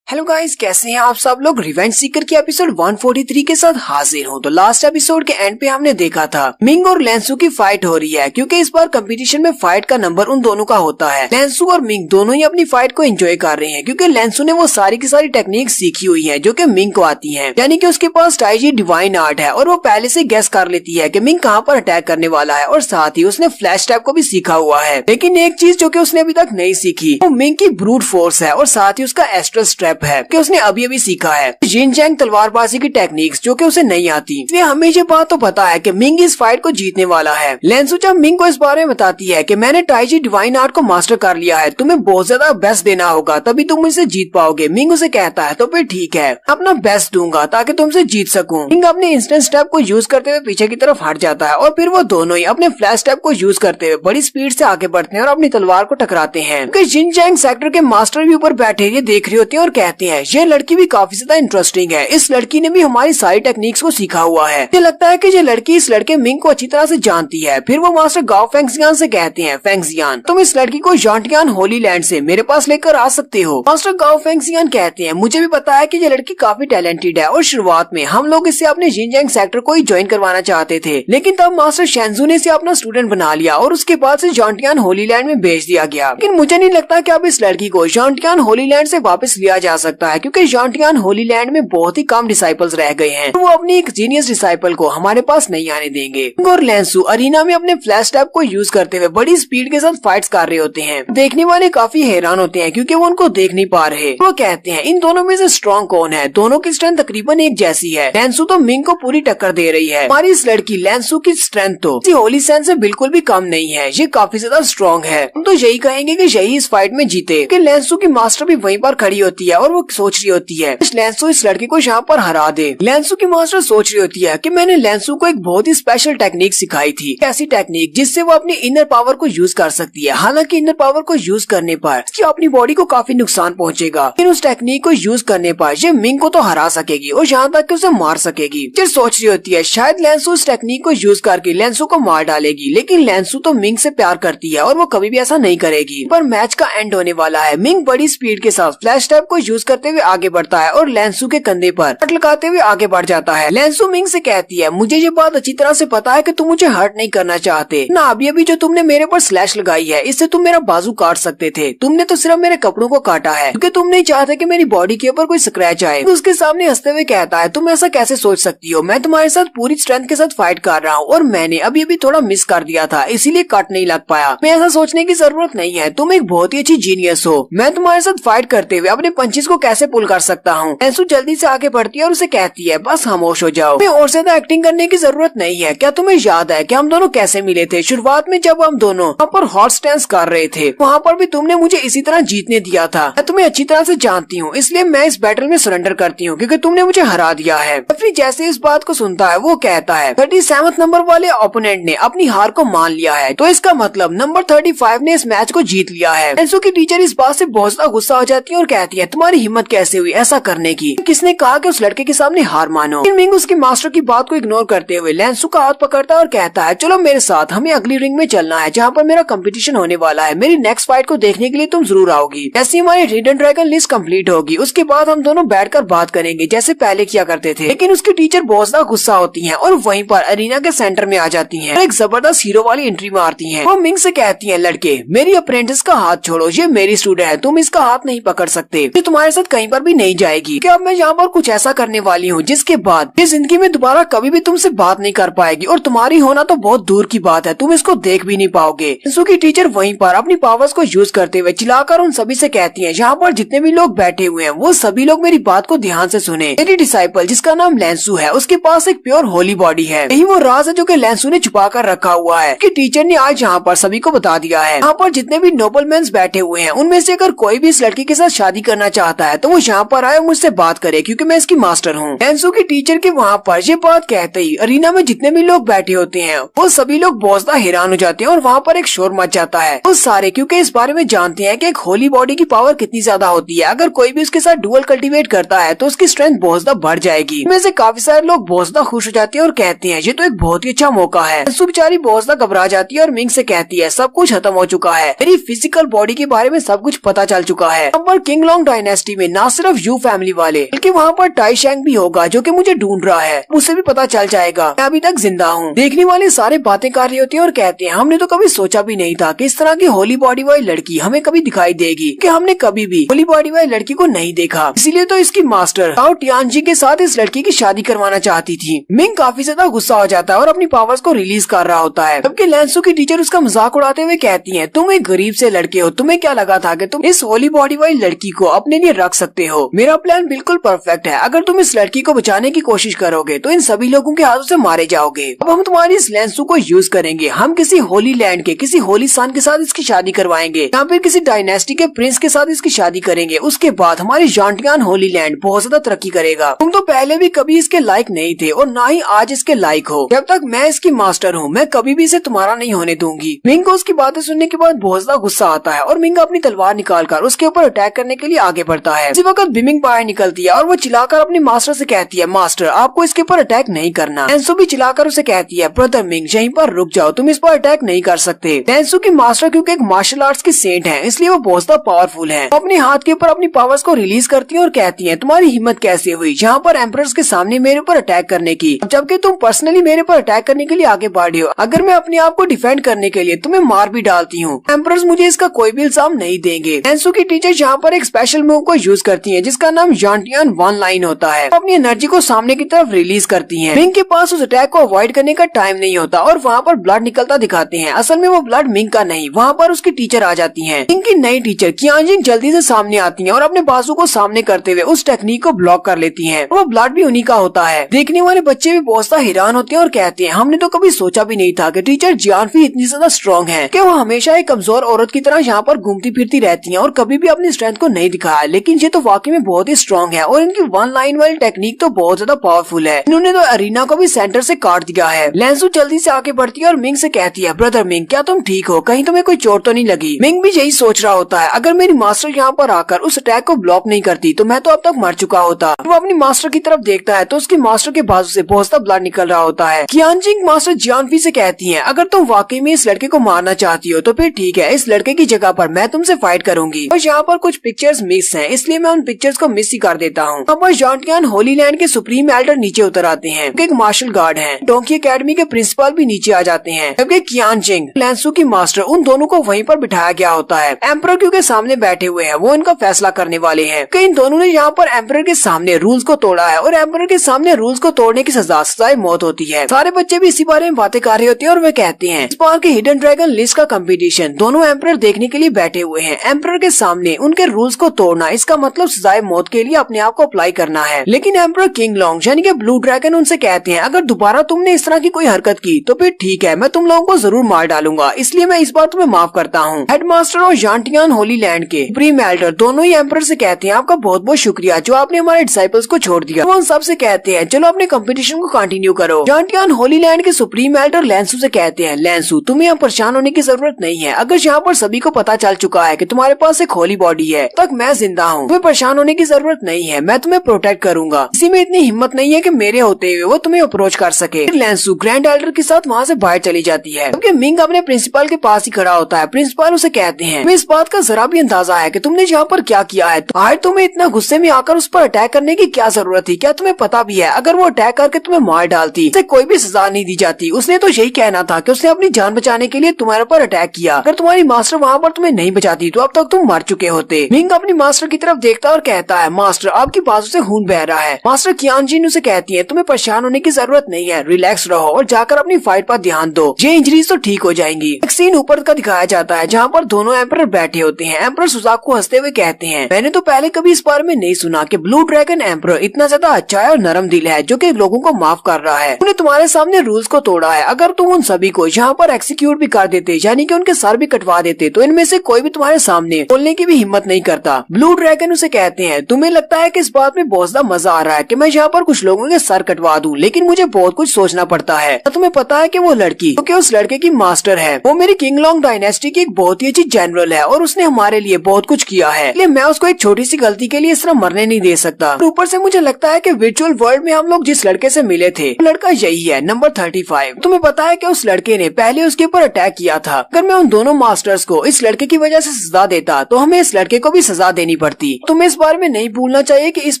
हेलो गाइस, कैसे हैं आप सब लोग। रिवेंज सीकर की एपिसोड 143 के साथ हाजिर हूँ। तो लास्ट एपिसोड के एंड पे हमने देखा था मिंग और लेंसू की फाइट हो रही है, क्योंकि इस बार कंपटीशन में फाइट का नंबर उन दोनों का होता है। लेंसू और मिंग दोनों ही अपनी फाइट को एंजॉय कर रहे हैं, क्योंकि लेंसू ने वो सारी की सारी टेक्निक सीखी हुई है जो कि मिंग को आती है, यानी कि उसके पास टाइजी डिवाइन आर्ट है और वो पहले से गेस कर लेती है कि मिंग कहाँ पर अटैक करने वाला है, और साथ ही उसने फ्लैश टैप को भी सीखा हुआ है। लेकिन एक चीज जो कि उसने अभी तक नहीं सीखी वो मिंग की ब्रूट फोर्स है, और साथ ही उसका एस्ट्रल स्ट्रेप है कि उसने अभी सीखा है जिन जैंग तलवारबाजी की टेक्निक्स जो कि उसे नहीं आती। इसलिए हमें ये बात तो पता है कि मिंग इस फाइट को जीतने वाला है। लेंसू जब मिंग को इस बारे में बताती है कि मैंने टाइजी डिवाइन आर्ट को मास्टर कर लिया है, तुम्हें बहुत ज्यादा बेस्ट देना होगा तभी तुम इसे जीत पाओगे। मिंग उसे कहता है, तो फिर ठीक है, अपना बेस्ट दूंगा ताकि तुमसे जीत सकूं। मिंग अपने इंस्टेंट स्टेप को यूज करते हुए पीछे की तरफ हट जाता है और फिर वो दोनों ही अपने फ्लैश स्टेप को यूज करते हुए बड़ी स्पीड से आगे बढ़ते हैं और अपनी तलवार को टकराते हैं। जिन जैंग सेक्टर के मास्टर भी ऊपर बैठे ये देख रहे होते हैं और कहते हैं, ये लड़की भी काफी ज्यादा इंटरेस्टिंग है, इस लड़की ने भी हमारी सारी टेक्निक्स को सीखा हुआ है। मुझे लगता है कि ये लड़की इस लड़के मिंग को अच्छी तरह से जानती है। फिर वो मास्टर गाओ फेंगजियान से कहते हैं, फेंगजियान तुम इस लड़की को जांटियान होली लैंड से मेरे पास लेकर आ सकते हो। मास्टर गाओ फेंगजियान कहते हैं, मुझे भी पता है कि ये लड़की काफी टैलेंटेड है और शुरुआत में हम लोग इसे अपने जिनजैंग सेक्टर को ही ज्वाइन करवाना चाहते थे, लेकिन तब मास्टर शेंजू ने इसे अपना स्टूडेंट बना लिया और उसके बाद से जांटियान होली लैंड में भेज दिया गया। लेकिन मुझे नहीं लगता कि अब इस लड़की को जांटियान होली लैंड से वापस लिया जा सकता है, क्योंकि जांटियान होली लैंड में बहुत ही कम डिसाइपल्स रह गए हैं, तो वो अपनी एक जीनियस डिसाइपल को हमारे पास नहीं आने देंगे। और लेंसू अरीना में अपने फ्लैश टैप को यूज करते हुए बड़ी स्पीड के साथ फाइट्स कर रहे होते हैं। देखने वाले काफी हैरान होते हैं क्योंकि वो उनको देख नहीं पा रहे। वो कहते हैं, इन दोनों में से स्ट्रॉन्ग कौन है, दोनों की स्ट्रेंथ तकरीबन एक जैसी है। लेंसू तो मिंग को पूरी टक्कर दे रही है। हमारी इस लड़की लेंसू की स्ट्रेंथ तो होली सैन से बिल्कुल भी कम नहीं है, ये काफी ज्यादा स्ट्रॉन्ग है। हम तो यही कहेंगे कि यही इस फाइट में जीते। कि लेंसू की मास्टर भी वहीं पर खड़ी होती है और वो सोच रही होती है लेंसू इस लड़की को यहाँ पर हरा दे। लेंसू की मास्टर सोच रही होती है कि मैंने लेंसू को एक बहुत ही स्पेशल टेक्निक सिखाई थी, ऐसी टेक्निक जिससे वो अपनी इनर पावर को यूज कर सकती है। हालांकि इनर पावर को यूज करने पर उसकी अपनी बॉडी को काफी नुकसान पहुंचेगा, लेकिन उस टेक्निक को यूज करने पर ये मिंग को तो हरा सकेगी और यहाँ तक कि उसे मार सकेगी। फिर सोच रही होती है शायद लेंसू इस टेक्निक को यूज करके लेंसू को मार डालेगी, लेकिन लेंसू तो मिंग से प्यार करती है और वो कभी भी ऐसा नहीं करेगी। पर मैच का एंड होने वाला है। मिंग बड़ी स्पीड के साथ फ्लैश टैप को यूज करते हुए आगे बढ़ता है और लेंसू के कंधे पर हाथ लगाते हुए आगे बढ़ जाता है। लेंसू मिंग से कहती है, मुझे ये बात अच्छी तरह से पता है कि तुम मुझे हर्ट नहीं करना चाहते ना। अभी जो तुमने मेरे पर स्लैश लगाई है इससे तुम मेरा बाजू काट सकते थे। तुमने तो सिर्फ मेरे कपड़ों को काटा है क्योंकि तुम नहीं चाहते कि मेरी बॉडी के ऊपर कोई स्क्रैच आए। तो उसके सामने हंसते हुए कहता है, तुम ऐसा कैसे सोच सकती हो? मैं तुम्हारे साथ पूरी स्ट्रेंथ के साथ फाइट कर रहा हूँ और मैंने अभी थोड़ा मिस कर दिया था, इसीलिए कट नहीं लग पाया। मैं ऐसा सोचने की जरूरत नहीं है, तुम एक बहुत ही अच्छी जीनियस हो। मैं तुम्हारे साथ फाइट करते हुए अपने पंचेस को कैसे पुल कर सकता हूँ। लेंसू जल्दी से आगे बढ़ती है और उसे कहती है, बस खामोश हो जाओ, तुम्हें और ज्यादा एक्टिंग करने की जरूरत नहीं है। क्या तुम्हें याद है कि हम दोनों कैसे मिले थे? शुरुआत में जब हम दोनों वहाँ पर हॉर्स डांस कर रहे थे, वहाँ पर भी तुमने मुझे इसी तरह जीतने दिया था। मैं तुम्हें अच्छी तरह से जानती हूँ, इसलिए मैं इस बैटल में सरेंडर करती हूँ क्योंकि तुमने मुझे हरा दिया है। फिर जैसे इस बात को सुनता है वो कहता है, 37 नंबर वाले ओपोनेंट ने अपनी हार को मान लिया है, तो इसका मतलब नंबर 35 ने इस मैच को जीत लिया है। लेंसू की टीचर इस बात से बहुत ज्यादा गुस्सा हो जाती है और कहती है, तुम्हारी हिम्मत कैसे हुई ऐसा करने की? किसने कहा कि उस लड़के के सामने हार मानो? मिंग उसके मास्टर की बात को इग्नोर करते हुए लेंसू का हाथ पकड़ता है और कहता है, चलो मेरे साथ, हमें अगली रिंग में चलना है जहाँ पर मेरा कंपटीशन होने वाला है। मेरी नेक्स्ट फाइट को देखने के लिए तुम जरूर आओगी। जैसे हमारी red and dragon list complete होगी उसके बाद हम दोनों बैठकर बात करेंगे जैसे पहले किया करते थे। लेकिन उसकी टीचर बहुत ज्यादा गुस्सा होती है और वहीं पर अरीना के सेंटर में आ जाती है और एक जबरदस्त हीरो वाली एंट्री मारती है। वो मिंग से कहती है, लड़के मेरी अप्रेंटिस का हाथ छोड़ो, ये मेरी स्टूडेंट है, तुम इसका हाथ नहीं पकड़ सकते, ये तुम्हारे साथ कहीं पर भी नहीं जाएगी। क्या अब मैं यहाँ पर कुछ ऐसा करने वाली हूँ जिसके बाद ये जिंदगी में दोबारा कभी भी तुमसे बात नहीं कर पाएगी और तुम्हारी होना तो बहुत दूर की बात है, तुम इसको देख भी नहीं पाओगे। लेंसू की टीचर वहीं पर अपनी पावर्स को यूज करते हुए चिल्लाकर उन सभी से कहती है, यहाँ पर जितने भी लोग बैठे हुए हैं वो सभी लोग मेरी बात को ध्यान से सुने। मेरी डिसाइपल जिसका नाम लेंसू है उसके पास एक प्योर होली बॉडी है, यही वो राज है जो कि लेंसू ने छुपा कर रखा हुआ है कि टीचर ने आज यहाँ पर सभी को बता दिया है। यहाँ पर जितने भी नोबल मेंस बैठे हुए हैं उनमें से अगर कोई भी इस लड़की के साथ शादी करना चाहता है तो वो यहाँ पर आए मुझसे बात करे क्योंकि मैं इसकी मास्टर हूँ। लेंसू की टीचर के वहाँ पर ये बात कहते ही अरीना में जितने भी लोग बैठे होते हैं वो सभी लोग बहुत ज्यादा हैरान हो जाते हैं और वहाँ पर एक शोर मच जाता है। वो सारे क्योंकि इस बारे में जानते हैं कि एक होली बॉडी की पावर कितनी ज्यादा होती है, अगर कोई भी उसके साथ डुअल कल्टीवेट करता है तो उसकी स्ट्रेंथ बहुत ज्यादा बढ़ जाएगी। इनमें से काफी सारे लोग बहुत ज्यादा खुश हो जाते हैं और कहते हैं ये तो एक बहुत ही अच्छा मौका है। लेंसू बेचारी बहुत ज्यादा घबरा जाती है और मिंग से कहती है, सब कुछ खत्म हो चुका है, मेरी फिजिकल बॉडी के बारे में सब कुछ पता चल चुका है। अब पर किंग लॉन्ग डायनेस्टी में न सिर्फ यू फैमिली वाले बल्कि वहाँ पर टाई शैंग भी होगा जो कि मुझे ढूंढ रहा है, उसे भी पता चल जाएगा मैं अभी तक जिंदा हूँ। देखने वाले सारे बातें कर रही होती है और कहते हैं, हमने तो कभी सोचा भी नहीं था कि इस तरह की होली बॉडी वाली लड़की हमें कभी दिखाई देगी, कि हमने कभी भी होली बॉडी वाली लड़की को नहीं देखा, इसीलिए तो इसकी मास्टर ताओ टियानजी के साथ इस लड़की की शादी करवाना चाहती थी। मिंग काफी ज्यादा गुस्सा हो जाता है और अपनी पावर्स को रिलीज कर रहा होता है, जबकि लेंसू की टीचर उसका मजाक उड़ाते हुए कहती है, तुम एक गरीब से लड़के हो, तुम्हें क्या लगा था कि तुम इस होली बॉडी वाली लड़की को अपने लिए रख सकते हो? मेरा प्लान बिल्कुल परफेक्ट है, अगर तुम इस लड़की को बचाने की कोशिश करोगे तो इन सभी लोगों के हाथों से मारे जाओगे। अब हम तुम्हारी इस लेंसू को यूज करेंगे, हम किसी होली लैंड के किसी होली सन के साथ इसकी शादी करवाएंगे या फिर किसी डायनेस्टी के प्रिंस के साथ इसकी शादी करेंगे। उसके बाद हमारी जॉन्टियान होली लैंड बहुत ज्यादा तरक्की करेगा। तुम तो पहले भी कभी इसके लायक नहीं थे और ना ही आज इसके लायक हो। जब तक मैं इसकी मास्टर हूँ मैं कभी भी इसे तुम्हारा नहीं होने दूंगी। मिंग को उसकी बातें सुनने के बाद बहुत ज्यादा गुस्सा आता है और मिंग अपनी तलवार निकालकर उसके ऊपर अटैक करने के लिए आगे बढ़ता है। इसी वक्त बिमिंग बाहर निकलती है और वो चिल्लाकर अपने मास्टर से कहती है, मास्टर आपको इसके ऊपर अटैक नहीं करना। लेंसू भी चिल्लाकर उसे कहती है, ब्रदर मिंग यहीं पर रुक जाओ, तुम इस पर अटैक नहीं कर सकते। लेंसू की मास्टर क्योंकि एक मार्शल आर्ट्स की सेंट है इसलिए वो बहुत ज्यादा पावरफुल है। अपने हाथ के ऊपर अपनी पावर्स को रिलीज करती है और कहती है, तुम्हारी हिम्मत कैसे हुई यहाँ पर एम्परर्स के सामने मेरे ऊपर अटैक करने की, जबकि तुम पर्सनली मेरे ऊपर अटैक करने के लिए आगे बढ़े हो। अगर मैं अपने आप को डिफेंड करने के लिए तुम्हें मार भी डालती हूँ, एम्परर्स मुझे इसका कोई भी इल्जाम नहीं देंगे। लेंसू की टीचर यहाँ पर एक स्पेशल मूव को यूज करती है जिसका नाम जॉन्टियान वन लाइन होता है। अपनी एनर्जी को सामने की तरफ रिलीज करती है। मिंग के पास उस अटैक को अवॉइड करने का टाइम नहीं होता और वहाँ पर ब्लड निकलता दिखाते हैं। असल में वो ब्लड मिंग का नहीं, वहाँ पर उसकी टीचर आ जाती है। मिंग की नई टीचर कियानजिंग जल्दी से सामने आती है और अपने बाजू को सामने करते हुए उस टेक्निक को ब्लॉक कर लेती है। वो ब्लड भी उन्हीं का होता है। देखने वाले बच्चे भी बहुत सा हैरान होते हैं और कहते हैं, हमने तो कभी सोचा भी नहीं था कि टीचर जियानफी इतनी ज्यादा स्ट्रॉन्ग है कि वो हमेशा एक कमजोर औरत की तरह यहाँ पर घूमती फिरती रहती है और कभी भी अपनी स्ट्रेंथ को नहीं दिखाया, लेकिन ये तो वाकई में बहुत ही स्ट्रॉन्ग है और इनकी वन लाइन वाली टेक्निक तो बहुत ज्यादा पावरफुल है। इन्होंने तो अरीना को भी सेंटर से काट दिया है। लेंसू जल्दी से आगे बढ़ती है और मिंग से कहती है, ब्रदर मिंग क्या तुम ठीक हो, कहीं तुम्हें कोई चोट तो नहीं लगी? मिंग भी यही सोच रहा होता है, अगर मेरी मास्टर यहाँ पर आकर उस अटैक को ब्लॉक नहीं करती तो मैं तो अब तक मर चुका होता। वो अपनी मास्टर की तरफ देखता है तो उसकी मास्टर के बाजू से बहुत सा ब्लड निकल रहा होता है। कियानजिंग मास्टर जियानफी से कहती है, अगर तुम वाकई में इस लड़के को मारना चाहती हो तो फिर ठीक है, इस लड़के की जगह पर मैं तुमसे फाइट करूंगी। और यहाँ पर कुछ पिक्चर्स मिस हैं, इसलिए मैं उन पिक्चर्स को मिस ही कर देता हूँ। अब जॉन्टियान होली लैंड के सुप्रीम एल्डर नीचे उतर आते हैं। एक मार्शल गार्ड है, डोंकी एकेडमी के प्रिंसिपल भी नीचे आ जाते हैं, जबकि कियान जिंग, लैंसू की मास्टर, उन दोनों को वहीं पर बिठाया गया होता है। एम्परर क्योंकि सामने बैठे हुए हैं, वो इनका फैसला करने वाले हैं कि इन दोनों ने यहाँ पर एम्परर के सामने रूल्स को तोड़ा है और एम्परर के सामने रूल्स को तोड़ने की सजाए मौत होती है। सारे बच्चे भी इसी बारे में बातें कर रहे होते हैं और वे कहते हैं इस बार के हिडन ड्रैगन लिस्ट का कंपटीशन दोनों एम्परर देखने के लिए बैठे हुए हैं। एम्परर के सामने उनके रूल्स को तोड़ना, इसका मतलब सजाए मौत के लिए अपने आप को अप्लाई करना है। लेकिन एम्परर किंग लॉन्ग यानी कि ब्लू ड्रैगन उनसे कहते हैं अगर दोबारा तुमने इस तरह की कोई हरकत की तो फिर ठीक है, मैं तुम लोगों को जरूर मार डालूंगा, इसलिए मैं इस बार तुम्हें माफ करता हूँ। हेडमास्टर और जॉन्टियान होली लैंड के सुप्रीम एल्डर दोनों ही एम्परर से कहते हैं आपका बहुत बहुत शुक्रिया जो आपने हमारे डिसाइपल्स को छोड़ दिया। वो उन सबसे कहते हैं चलो अपने कंपटीशन को कंटिन्यू करो। जॉन्टियान होली लैंड के सुप्रीम एल्डर लैंसू से कहते हैं लैंसू तुम्हें यहाँ परेशान होने की जरूरत नहीं है। अगर यहाँ पर सभी को पता चल चुका है कि तुम्हारे पास एक होली बॉडी है, तक मैं जिंदा हूँ, तुम्हें परेशान होने की जरूरत नहीं है, मैं तुम्हें प्रोटेक्ट करूंगा। किसी में इतनी हिम्मत नहीं है कि मेरे होते हुए वो तुम्हें अप्रोच कर सके। लैंसू ग्रैंड एल्डर के साथ वहाँ से बाहर चली जाती है, क्योंकि मिंग अपने प्रिंसिपल के पास ही खड़ा होता है। प्रिंसिपल उसे कहते हैं तुम्हें इस बात का जरा भी अंदाजा है कि तुमने यहाँ पर क्या किया है? आज तुम्हें इतना गुस्से में आकर उस पर अटैक करने की क्या जरूरत थी? क्या तुम्हें पता भी है अगर वो अटैक करके तुम्हें मार डालती उसे कोई भी सजा नहीं दी जाती। उसने तो यही कहना था कि उसने अपनी जान बचाने के लिए तुम्हारे पर अटैक किया। अगर तुम्हारी मास्टर वहाँ पर तुम्हें नहीं बचाती तो अब तक तुम मर चुके होते। मिंग अपनी मास्टर की तरफ देखता और कहता है मास्टर आपकी बाजू से खून बह रहा है। मास्टर कियान जिन उसे कहती है तुम्हें परेशान होने की जरूरत नहीं है, रिलैक्स रहो और जाकर अपनी फाइट पर ध्यान दो, ये इंजरीज तो ठीक हो जाएंगी। एक सीन ऊपर का दिखाया जाता है जहाँ पर दोनों एम्परर बैठे होते हैं। एम्परर सुजाकू हंसते हुए कहते हैं मैंने तो पहले कभी इस बारे में नहीं सुना कि ब्लू ड्रैगन एम्परर इतना ज्यादा अच्छा है और नरम दिल है जो कि लोगों को माफ कर रहा है। उन्हें तुम्हारे सामने रूल्स को तोड़ा है, अगर तुम उन सभी को यहाँ पर एक्सिक्यूट भी कर देते यानी कि उनके सर भी कटवा देते तो इनमें से कोई भी तुम्हारे सामने बोलने की भी हिम्मत नहीं करता। ब्लू ड्रैगन उसे कहते हैं तुम्हें लगता है कि इस बात में बहुत ज्यादा मजा आ रहा है कि मैं यहाँ पर कुछ लोगों के सर कटवा दूं, लेकिन मुझे बहुत कुछ सोचना पड़ता है। तुम्हें पता है कि वो लड़की क्योंकि उस लड़के की मास्टर है, वो मेरी किंग लॉन्ग डायनेस्टी की एक बहुत ही अच्छी जनरल है और उसने हमारे लिए बहुत कुछ किया है, इसलिए मैं उसको एक छोटी सी गलती के लिए इस तरह मरने नहीं दे सकता। ऊपर से मुझे लगता है कि वर्चुअल वर्ल्ड में हम लोग जिस लड़के से मिले थे वो लड़का यही है, नंबर 35। तुम्हें पता है कि उस लड़के ने पहले उसके ऊपर अटैक किया था। अगर मैं उन दोनों मास्टर्स को इस लड़के की वजह से सजा देता तो हमें इस लड़के को भी सजा देनी पड़ती। तुम्हें इस बारे में नहीं भूलना चाहिए कि इस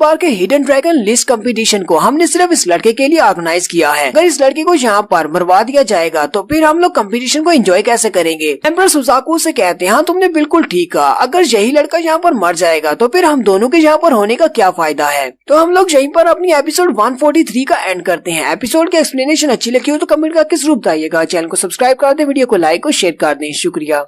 बार के हिडन ड्रैगन लिस्ट कंपटीशन को हमने सिर्फ इस लड़के के लिए ऑर्गेनाइज किया है। अगर इस लड़के को यहाँ पर मरवा दिया जाएगा तो फिर हम लोग कंपटीशन को एंजॉय कैसे करेंगे? एम्परर सुजाकू से कहते हैं हाँ तुमने बिल्कुल ठीक कहा, अगर यही लड़का यहाँ पर मर जाएगा तो फिर हम दोनों के यहाँ पर होने का क्या फायदा है। तो हम लोग यहीं पर अपनी एपिसोड 143 का एंड करते हैं। एपिसोड की एक्सप्लेनेशन अच्छी लगी हो तो कमेंट करके जरूर बताइएगा। चैनल को सब्सक्राइब कर दें, वीडियो को लाइक और शेयर कर दें। शुक्रिया।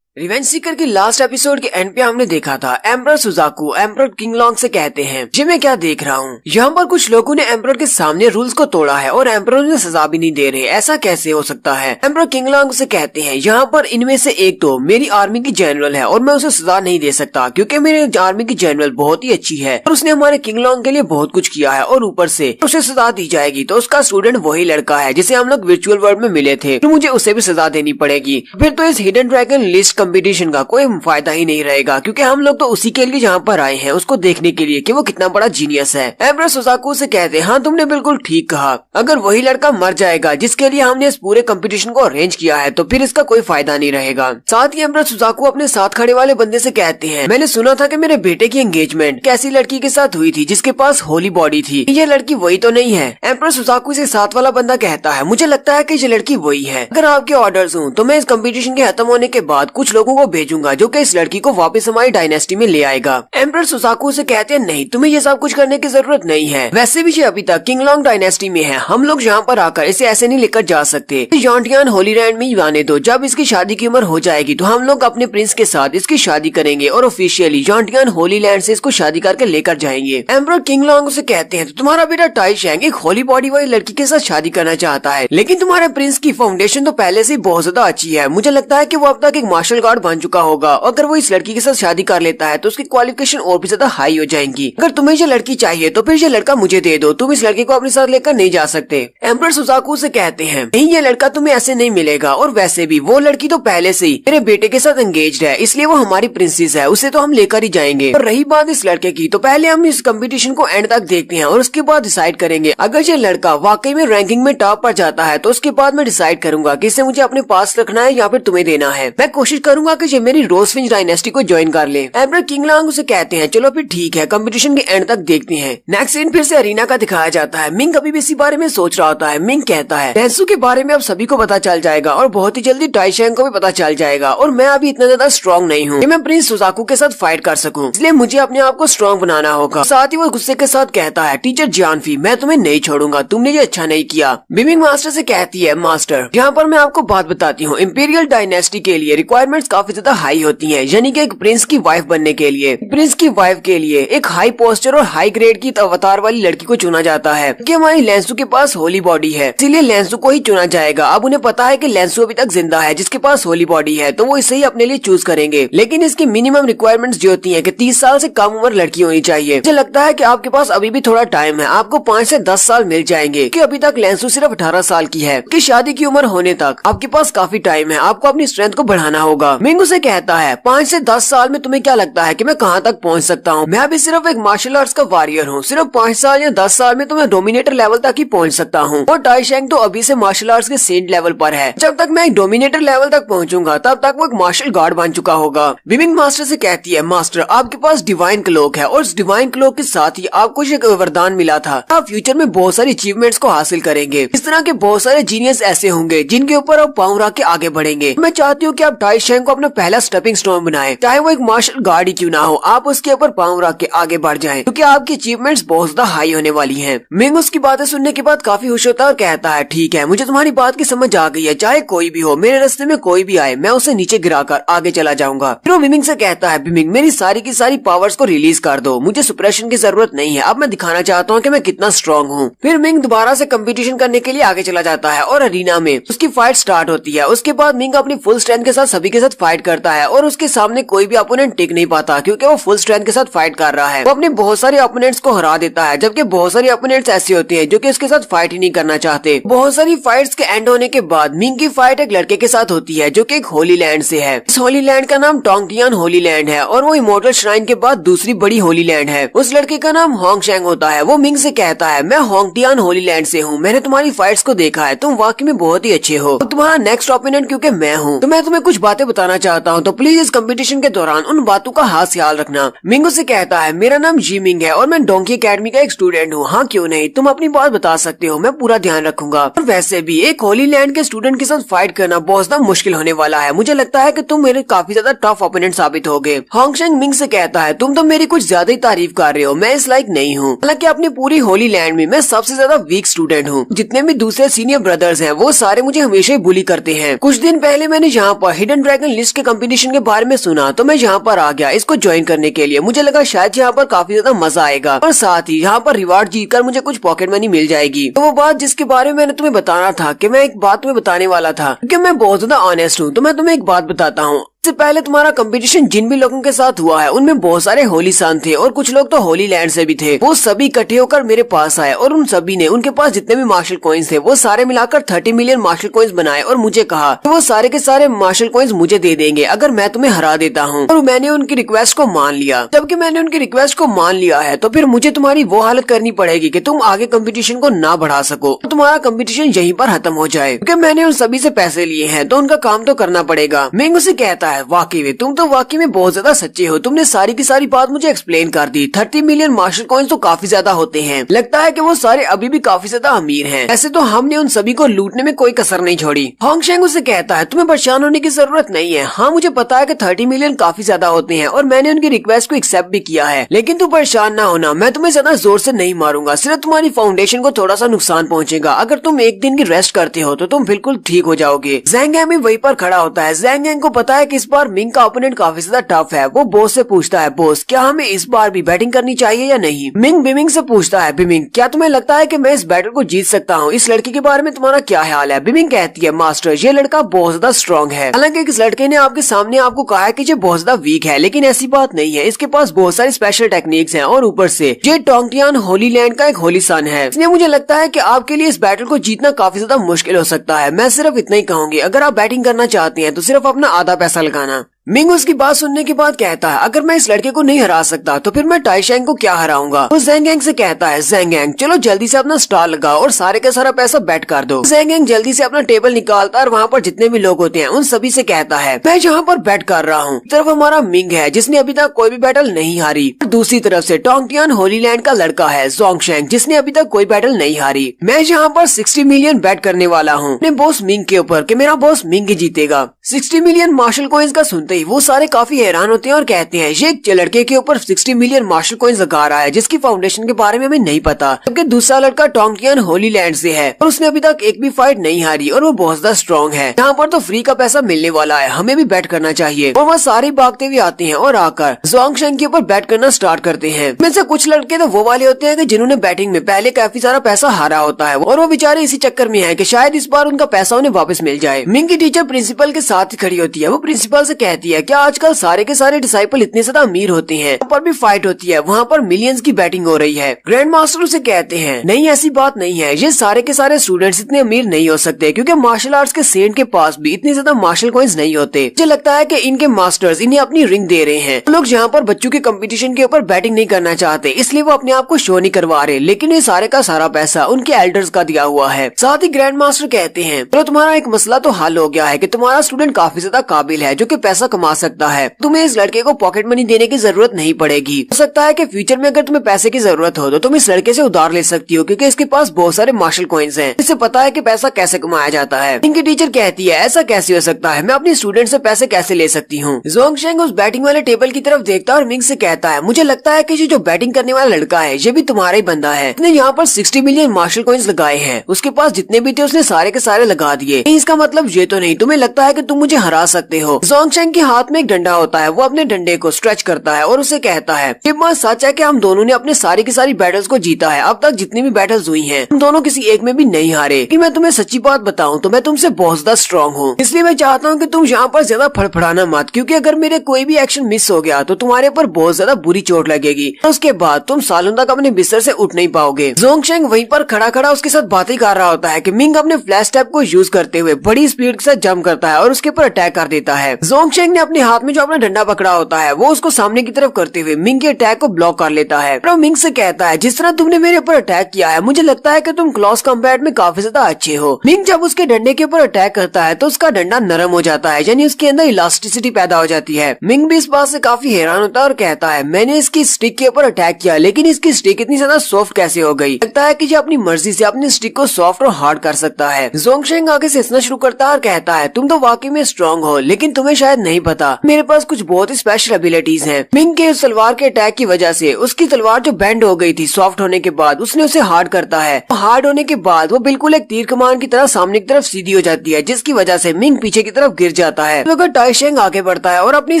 रिवेंज सीकर की लास्ट एपिसोड के एंड पे हमने देखा था emperor Suzaku emperor king long से कहते हैं जी मैं क्या देख रहा हूँ, यहाँ पर कुछ लोगों ने एम्परर के सामने रूल्स को तोड़ा है और एम्परर उन्हें सजा भी नहीं दे रहे, ऐसा कैसे हो सकता है? एम्परर किंग लॉन्ग से कहते हैं यहाँ पर इनमें से एक तो मेरी आर्मी की जनरल है और मैं उसे सजा नहीं दे सकता क्योंकि मेरी आर्मी की जनरल बहुत ही अच्छी है और उसने हमारे किंग लॉन्ग के लिए बहुत कुछ किया है और ऊपर से उसे सजा दी जाएगी तो उसका स्टूडेंट वही लड़का है जिसे हम लोग वर्चुअल वर्ल्ड में मिले थे, तो मुझे उसे भी सजा देनी पड़ेगी। फिर तो इस हिडन ड्रैगन लिस्ट कंपटीशन का कोई फायदा ही नहीं रहेगा क्योंकि हम लोग तो उसी के लिए यहाँ पर आए हैं, उसको देखने के लिए कि वो कितना बड़ा जीनियस है। एम्परर सुजाकू से कहते हैं हाँ तुमने बिल्कुल ठीक कहा, अगर वही लड़का मर जाएगा जिसके लिए हमने इस पूरे कंपटीशन को अरेंज किया है तो फिर इसका कोई फायदा नहीं रहेगा। साथ ही एम्परर सुजाकू अपने साथ खड़े वाले बंदे से कहते हैं मैंने सुना था कि मेरे बेटे की एंगेजमेंट कैसी लड़की के साथ हुई थी जिसके पास होली बॉडी थी, ये लड़की वही तो नहीं है? एम्परर सुजाकू से साथ वाला बंदा कहता है मुझे लगता है कि ये लड़की वही है, अगर आपके ऑर्डर्स हूँ तो मैं इस कंपटीशन के खत्म होने के बाद कुछ लोगों को भेजूंगा जो कि इस लड़की को वापस हमारी डायनेस्टी में ले आएगा। एम्परर सुजाकू से कहते हैं नहीं तुम्हें ये सब कुछ करने की जरूरत नहीं है, वैसे भी ये अभी तक किंग लॉन्ग डायनेस्टी में है, हम लोग यहाँ पर आकर इसे ऐसे नहीं लेकर जा सकते, जॉन्टियान होली लैंड में ही आने दो, जब इसकी शादी की उम्र हो जाएगी तो हम लोग अपने प्रिंस के साथ इसकी शादी करेंगे और ऑफिशियली जॉन्टियान होली लैंड से इसको शादी करके लेकर जाएंगे। एम्परर किंग लॉन्ग से कहते हैं तो तुम्हारा बेटा टाई शैंग एक होली बॉडी वाली लड़की के साथ शादी करना चाहता है, लेकिन तुम्हारे प्रिंस की फाउंडेशन तो पहले से बहुत ज्यादा अच्छी है, मुझे लगता है कि वो अब तक एक मार्शल गार्ड बन चुका होगा, अगर वो इस लड़की के साथ शादी कर लेता है तो उसकी क्वालिफिकेशन और भी ज्यादा हाई हो जाएंगी। अगर तुम्हें ये लड़की चाहिए तो फिर ये लड़का मुझे दे दो, तुम इस लड़के को अपने साथ लेकर नहीं जा सकते। एम्परर सुजाकू से कहते हैं नहीं ये लड़का तुम्हें ऐसे नहीं मिलेगा, और वैसे भी वो लड़की तो पहले से ही मेरे बेटे के साथ एंगेज्ड है, इसलिए वो हमारी प्रिंसेस है, उसे तो हम लेकर ही जाएंगे। और रही बात इस लड़के की, तो पहले हम इस कंपटीशन को एंड तक देखते हैं और उसके बाद डिसाइड करेंगे। अगर ये लड़का वाकई में रैंकिंग में टॉप पर जाता है तो उसके बाद मैं डिसाइड करूंगा कि इसे मुझे अपने पास रखना है या फिर तुम्हें देना है। मैं कोशिश करूंगा कि ये मेरी रोजफिंच डायनेस्टी को ज्वाइन कर ले। एम्परर किंगलांग उसे कहते हैं चलो फिर ठीक है, कंपटीशन के एंड तक देखते हैं। नेक्स्ट सीन फिर से अरीना का दिखाया जाता है। मिंग अभी भी इसी बारे में सोच रहा होता है। मिंग कहता है लेंसू के बारे में अब सभी को पता चल जाएगा और बहुत ही जल्दी टाइशेंग को भी पता चल जाएगा और मैं अभी इतना ज्यादा स्ट्रॉन्ग नहीं हूँ कि मैं प्रिंस सुजाकू के साथ फाइट कर सकूं, इसलिए मुझे अपने आप को स्ट्रॉन्ग बनाना होगा। साथ ही वो गुस्से के साथ कहता है टीचर जियानफी मैं तुम्हें नहीं छोड़ूंगा, तुमने ये अच्छा नहीं किया। बिमिंग मास्टर से कहती है मास्टर यहाँ पर मैं आपको बात बताती हूँ, इंपीरियल डायनेस्टी के लिए रिक्वायरमेंट्स काफी ज्यादा हाई होती है, यानी कि एक प्रिंस की वाइफ बनने के लिए, प्रिंस की वाइफ के लिए एक हाई पोस्टर और हाई ग्रेड की अवतार वाली लड़की को चुना जाता है कि हमारी लेंसू के पास होली बॉडी है, इसीलिए लेंसू को ही चुना जाएगा। अब उन्हें पता है कि लेंसू अभी तक जिंदा है जिसके पास होली बॉडी है, तो वो इसे ही अपने लिए चूज करेंगे। लेकिन इसकी मिनिमम रिक्वायरमेंट्स जो होती है कि 30 साल से कम उम्र लड़की होनी चाहिए। मुझे लगता है कि आपके पास अभी भी थोड़ा टाइम है, आपको 5 से 10 साल मिल जाएंगे कि अभी तक लेंसू सिर्फ 18 साल की है, कि शादी की उम्र होने तक आपके पास काफी टाइम है, आपको अपनी स्ट्रेंथ को बढ़ाना होगा। मिंगू से कहता है 5 से 10 साल में तुम्हें क्या लगता है कि मैं कहाँ तक पहुँच सकता हूँ? मैं अभी सिर्फ एक मार्शल आर्ट्स का वॉरियर हूँ, सिर्फ 5 साल या 10 साल में तो मैं डोमिनेटर लेवल तक ही पहुँच सकता हूँ और टाइशेंग तो अभी से मार्शल आर्ट्स के सेंट लेवल पर है। जब तक मैं एक डोमिनेटर लेवल तक पहुँचूंगा तब तक वो एक मार्शल गार्ड बन चुका होगा। बिमिंग मास्टर से कहती है मास्टर आपके पास डिवाइन क्लोक है और उस डिवाइन क्लोक के साथ ही आपको एक वरदान मिला था, आप फ्यूचर में बहुत सारी अचीवमेंट्स को हासिल करेंगे। इस तरह के बहुत सारे जीनियस ऐसे होंगे जिनके ऊपर आप पाँव रख के आगे बढ़ेंगे। मैं चाहती हूँ कि आप टाइशेंग को अपना पहला स्टेपिंग स्टोन बनाएं, चाहे वो एक मार्शल गार्ड ही क्यों ना हो, आप उसके ऊपर पाँव रख के आगे बढ़ जाएं, क्योंकि आपकी अचीवमेंट्स बहुत ज्यादा हाई होने वाली हैं। मिंग उसकी बातें सुनने के बाद काफी खुश होता है और कहता है ठीक है, मुझे तुम्हारी बात की समझ आ गई है, चाहे कोई भी हो, मेरे रास्ते में कोई भी आए, मैं उसे नीचे गिराकर आगे चला जाऊंगा। फिर वो बिमिंग से कहता है बिमिंग मेरी सारी की सारी पावर्स को रिलीज कर दो, मुझे सुप्रेशन की जरूरत नहीं है, अब मैं दिखाना चाहता हूँ कि मैं कितना स्ट्रॉन्ग हूँ। फिर मिंग दोबारा से कंपटीशन करने के लिए आगे चला जाता है और अरीना में उसकी फाइट स्टार्ट होती है। उसके बाद मिंग अपनी फुल स्ट्रेंथ के साथ सभी के साथ फाइट करता है और उसके सामने कोई भी अपोनेंट टिक नहीं पाता क्योंकि वो फुल स्ट्रेंथ के साथ फाइट कर रहा है। वो अपने बहुत सारे अपोनेंट्स को हरा देता है, जबकि बहुत सारे अपोनेंट्स ऐसे होते हैं जो कि उसके साथ फाइट ही नहीं करना चाहते। बहुत सारी फाइट्स के एंड होने के बाद मिंग की फाइट एक लड़के के साथ होती है जो कि एक होली लैंड से है। इस होली लैंड का नाम टोंगटियान होली लैंड है और वो इमोर्टल श्राइन के बाद दूसरी बड़ी होली लैंड है। उस लड़के का नाम होंगशेंग होता है। वो मिंग से कहता है मैं होंगटियान होली लैंड से हूँ, मैंने तुम्हारी फाइट्स को देखा है, तुम वाकई में बहुत ही अच्छे हो, तुम्हारा नेक्स्ट ओपोनेंट क्योंकि मैं हूँ, तो मैं तुम्हें कुछ बातें बताना चाहता हूँ, तो प्लीज इस कंपटीशन के दौरान उन बातों का खास ख्याल रखना। मिंग से कहता है मेरा नाम जी मिंग है और मैं डोंकी एकेडमी का एक स्टूडेंट हूँ। हाँ क्यों नहीं, तुम अपनी बात बता सकते हो, मैं पूरा ध्यान रखूंगा। और वैसे भी एक होली लैंड के स्टूडेंट के साथ फाइट करना बहुत ज्यादा मुश्किल होने वाला है, मुझे लगता है कि तुम मेरे काफी ज्यादा टफ ओपोनेंट साबित होगे। होंगशेंग मिंग से कहता है तुम तो मेरी कुछ ज्यादा ही तारीफ कर रहे हो, मैं इस लायक नहीं हूँ। हालांकि अपनी पूरी होली लैंड में मैं सबसे ज्यादा वीक स्टूडेंट हूँ, जितने भी दूसरे सीनियर ब्रदर्स हैं वो सारे मुझे हमेशा ही बुली करते हैं। कुछ दिन पहले मैंने यहाँ पर हिडन ड्रैगन लिस्ट के कंपटीशन के बारे में सुना तो मैं यहाँ पर आ गया इसको ज्वाइन करने के लिए। मुझे लगा शायद यहाँ पर काफी ज्यादा मजा आएगा और साथ ही यहाँ पर रिवार्ड जीतकर मुझे कुछ पॉकेट मनी मिल जाएगी। तो वो बात जिसके बारे में मैंने तुम्हें बताना था कि मैं एक बात तुम्हें बताने वाला था, क्योंकि मैं बहुत ज्यादा ऑनेस्ट हूँ, तो मैं तुम्हें एक बात बताता हूँ। इससे पहले तुम्हारा कंपटीशन जिन भी लोगों के साथ हुआ है उनमें बहुत सारे होली सान थे और कुछ लोग तो होली लैंड से भी थे। वो सभी इकट्ठे होकर मेरे पास आए और उन सभी ने उनके पास जितने भी मार्शल कॉइन्स थे वो सारे मिलाकर 30 मिलियन मार्शल कॉइन्स बनाए और मुझे कहा कि वो सारे के सारे मार्शल कॉइन्स मुझे दे देंगे अगर मैं तुम्हें हरा देता हूँ। और मैंने उनकी रिक्वेस्ट को मान लिया। जबकि मैंने उनकी रिक्वेस्ट को मान लिया है तो फिर मुझे तुम्हारी वो हालत करनी पड़ेगी कि तुम आगे कंपटीशन को ना बढ़ा सको, तो तुम्हारा कंपटीशन यहीं पर खत्म हो जाए, क्योंकि मैंने उन सभी से पैसे लिए हैं तो उनका काम तो करना पड़ेगा। मिंग उसे कहता है वाकई में तुम तो वाकई में बहुत ज्यादा सच्चे हो, तुमने सारी की सारी बात मुझे एक्सप्लेन कर दी। 30 मिलियन मार्शल कॉइन्स तो काफी ज्यादा होते हैं, लगता है कि वो सारे अभी भी काफी ज्यादा अमीर हैं। ऐसे तो हमने उन सभी को लूटने में कोई कसर नहीं छोड़ी। होंगशेंग उसे कहता है तुम्हें परेशान होने की जरूरत नहीं है। हाँ मुझे पता है कि 30 मिलियन काफी ज्यादा होते हैं और मैंने उनकी रिक्वेस्ट को एक्सेप्ट भी किया है, लेकिन तुम परेशान ना होना, मैं तुम्हें ज्यादा जोर से नहीं मारूंगा, सिर्फ तुम्हारी फाउंडेशन को थोड़ा सा नुकसान पहुँचेगा। अगर तुम एक दिन की रेस्ट करते हो तो तुम बिल्कुल ठीक हो जाओगे। ज़ैंग भी वहीं पर खड़ा होता है। ज़ैंग को पता है कि इस बार मिंग का ओपोनेंट काफी ज्यादा टफ है। वो बॉस से पूछता है बॉस क्या हमें इस बार भी बैटिंग करनी चाहिए या नहीं। मिंग बिमिंग से पूछता है बिमिंग क्या तुम्हें लगता है कि मैं इस बैटल को जीत सकता हूँ, इस लड़के के बारे में तुम्हारा क्या ख्याल है। बिमिंग कहती है मास्टर ये लड़का बहुत ज्यादा स्ट्रॉन्ग है, हालांकि इस लड़के ने आपके सामने आपको कहा है कि ये बहुत ज्यादा वीक है, लेकिन ऐसी बात नहीं है, इसके पास बहुत सारी स्पेशल टेक्निक्स हैं और ऊपर से ये टोंगटियान होली लैंड का एक होली सन है। इसलिए मुझे लगता है कि आपके लिए इस बैटल को जीतना काफी ज्यादा मुश्किल हो सकता है। मैं सिर्फ इतना ही कहूंगी, अगर आप बैटिंग करना चाहते हैं तो सिर्फ अपना आधा पैसा लगाना। मिंग उसकी बात सुनने के बाद कहता है अगर मैं इस लड़के को नहीं हरा सकता तो फिर मैं टाइशेंग को क्या हराऊंगा। वो ज़ेंग यांग से कहता है ज़ेंग यांग चलो जल्दी से अपना स्टार लगाओ और सारे का सारा पैसा बेट कर दो। ज़ेंग यांग जल्दी से अपना टेबल निकालता है और वहाँ पर जितने भी लोग होते हैं उन सभी से कहता है मैं जहाँ पर बेट कर रहा हूँ। तरफ हमारा मिंग है जिसने अभी तक कोई भी बैटल नहीं हारी। दूसरी तरफ से टोंगटियान होलीलैंड का लड़का है ज़ोंगशेंग जिसने अभी तक कोई बैटल नहीं हारी। मैं यहाँ पर 60 मिलियन बेट करने वाला हूँ अपने बॉस मिंग के ऊपर कि मेरा बॉस मिंग ही जीतेगा। 60 मिलियन मार्शल कॉइंस का सुनते ही वो सारे काफी हैरान होते हैं और कहते हैं ये एक लड़के के ऊपर 60 मिलियन मार्शल कॉइंस लगा रहा है जिसकी फाउंडेशन के बारे में हमें नहीं पता। जबकि दूसरा लड़का टोंगटियान होलीलैंड से है और उसने अभी तक एक भी फाइट नहीं हारी और वो बहुत ज्यादा स्ट्रॉन्ग है। यहाँ पर तो फ्री का पैसा मिलने वाला है, हमें भी बैट करना चाहिए। और वह सारे भागते हुए आते हैं और आकर ज़ोंगशेंग के ऊपर बैट करना स्टार्ट करते हैं। में से कुछ लड़के तो वो वाले होते हैं कि जिन्होंने बैटिंग में पहले काफी सारा पैसा हारा होता है और वो बेचारे इसी चक्कर में है कि शायद इस बार उनका पैसा उन्हें वापस मिल जाए। मिंग की टीचर प्रिंसिपल के साथ ही खड़ी होती है। वो प्रिंसिपल से कहती है क्या आजकल सारे के सारे डिसाइपल इतने ज्यादा अमीर होते हैं, वहाँ पर भी फाइट होती है, वहाँ पर मिलियंस की बैटिंग हो रही है। ग्रैंड मास्टर उसे कहते हैं नहीं ऐसी बात नहीं है, ये सारे के सारे स्टूडेंट्स इतने अमीर नहीं हो सकते क्योंकि मार्शल आर्ट्स के सेंट के पास भी इतने ज्यादा मार्शल कॉइंस नहीं होते। मुझे लगता है कि इनके मास्टर्स इन्हें अपनी रिंग दे रहे हैं। लोग यहाँ पर बच्चों के कंपटीशन के ऊपर बैटिंग नहीं करना चाहते इसलिए वो अपने आप को शो नहीं करवा रहे, लेकिन ये सारे का सारा पैसा उनके एल्डर्स का दिया हुआ है। साथ ही ग्रैंड मास्टर कहते हैं चलो तुम्हारा एक मसला तो हल हो गया है कि तुम्हारा स्टूडेंट काफी ज्यादा काबिल है जो कि पैसा कमा सकता है। तुम्हें इस लड़के को पॉकेट मनी देने की जरूरत नहीं पड़ेगी। हो सकता है कि फ्यूचर में अगर तुम्हें पैसे की जरूरत हो तो तुम इस लड़के से उधार ले सकती हो क्योंकि इसके पास बहुत सारे मार्शल कॉइंस हैं। इसे पता है कि पैसा कैसे कमाया जाता है। इनकी टीचर कहती है ऐसा कैसे हो सकता है, मैं अपनी स्टूडेंट से पैसे कैसे ले सकती हूँ। ज़ोंगशेंग उस बैटिंग वाले टेबल की तरफ देखता है और मिंग से कहता है मुझे लगता है कि ये जो बैटिंग करने वाला लड़का है ये भी तुम्हारा ही बंदा है। उसने यहाँ पर 60 मिलियन मार्शल कॉइंस लगाए हैं, उसके पास जितने भी थे उसने सारे के सारे लगा दिए। इसका मतलब ये तो नहीं तुम्हें लगता है कि तुम मुझे हरा सकते हो। ज़ोंगशेंग के हाथ में एक डंडा होता है, वो अपने डंडे को स्ट्रेच करता है और उसे कहता है ये बात सच है कि हम दोनों ने अपने सारी की सारी बैटल्स को जीता है। अब तक जितनी भी बैटल्स हुई हैं हम दोनों किसी एक में भी नहीं हारे। लेकिन मैं तुम्हें सच्ची बात बताऊं तो मैं तुमसे बहुत ज्यादा स्ट्रॉन्ग हूँ, इसलिए मैं चाहता हूँ कि तुम यहाँ पर ज्यादा फड़फड़ाना मत क्योंकि अगर मेरे कोई भी एक्शन मिस हो गया तो तुम्हारे पर बहुत ज्यादा बुरी चोट लगेगी और उसके बाद तुम सालों तक अपने बिस्तर से उठ नहीं पाओगे। ज़ोंगशेंग वहीं पर खड़ा खड़ा उसके साथ बातें कर रहा होता है कि मिंग अपने फ्लैश टैप को यूज करते हुए बड़ी स्पीड के साथ जंप करता है और उसके ऊपर अटैक कर देता है। ज़ोंगशेंग ने अपने हाथ में जो अपना डंडा पकड़ा होता है वो उसको सामने की तरफ करते हुए मिंग के अटैक को ब्लॉक कर लेता है। और मिंग से कहता है जिस तरह तुमने मेरे ऊपर अटैक किया है मुझे लगता है कि तुम क्लोज कॉम्बैट में काफी ज्यादा अच्छे हो। मिंग जब उसके डंडे के ऊपर अटैक करता है तो उसका डंडा नरम हो जाता है, यानी उसके अंदर इलास्टिसिटी पैदा हो जाती है। मिंग भी इस बात से काफी हैरान होता है और कहता है मैंने इसकी स्टिक के ऊपर अटैक किया लेकिन इसकी स्टिक इतनी ज्यादा सॉफ्ट कैसे हो गई। लगता है कि ये अपनी मर्जी से अपनी स्टिक को सॉफ्ट और हार्ड कर सकता है। ज़ोंगशेंग आगे से हंसना शुरू करता है और कहता है तुम तो वाकई में स्ट्रॉन्ग हो लेकिन तुम्हें शायद नहीं पता मेरे पास कुछ बहुत ही स्पेशल एबिलिटीज हैं। मिंग के उस तलवार के अटैक की वजह से उसकी तलवार जो बेंड हो गई थी सॉफ्ट होने के बाद उसने उसे हार्ड करता है। हार्ड होने के बाद वो बिल्कुल एक तीर कमान की तरह सामने की तरफ सीधी हो जाती है जिसकी वजह से मिंग पीछे की तरफ गिर जाता है। तो अगर टाइशेंग आगे बढ़ता है और अपनी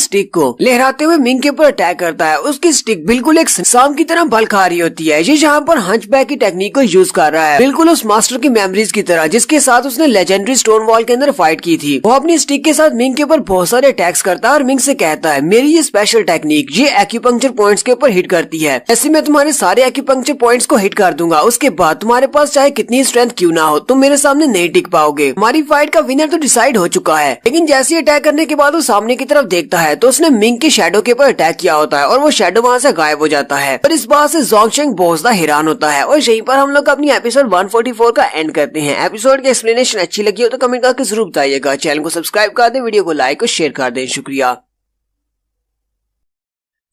स्टिक को लहराते हुए मिंग के ऊपर अटैक करता है उसकी स्टिक बिल्कुल एक सांप की तरह बल खा रही होती है। ये यहाँ पर हंचबैक की टेक्निक को यूज कर रहा है बिल्कुल उस मास्टर की मेमोरीज की तरह जिसके साथ उसने लेजेंडरी स्टोन वॉल के अंदर फाइट की थी। वो अपनी स्टिक के साथ मिंग के ऊपर बहुत सारे अटैक्स करता है और मिंग से कहता है मेरी ये स्पेशल टेक्निक ये एक्यूपंक्चर पॉइंट्स के ऊपर हिट करती है। ऐसे मैं तुम्हारे सारे एक्यूपंक्चर पॉइंट्स को हिट कर दूंगा, उसके बाद तुम्हारे पास चाहे कितनी स्ट्रेंथ क्यों ना हो तुम मेरे सामने नहीं टिक पाओगे। हमारी फाइट का विनर तो डिसाइड हो चुका है। लेकिन जैसे अटैक करने के बाद वो सामने की तरफ देखता है तो उसने मिंग के शैडो के ऊपर अटैक किया होता है और वो शैडो वहाँ से गायब हो जाता है। और इस बात से ज़ोंगशेंग बहुत ज्यादा हैरान होता है और यहीं पर हम लोग अपनी एपिसोड 144 का एंड करते हैं। एपिसोड की एक्सप्लेनेशन अच्छी लगी हो तो कमेंट करके जरूर बताइएगा। चैनल को सब्सक्राइब कर दें, वीडियो को लाइक और शेयर कर दें। शुक्रिया।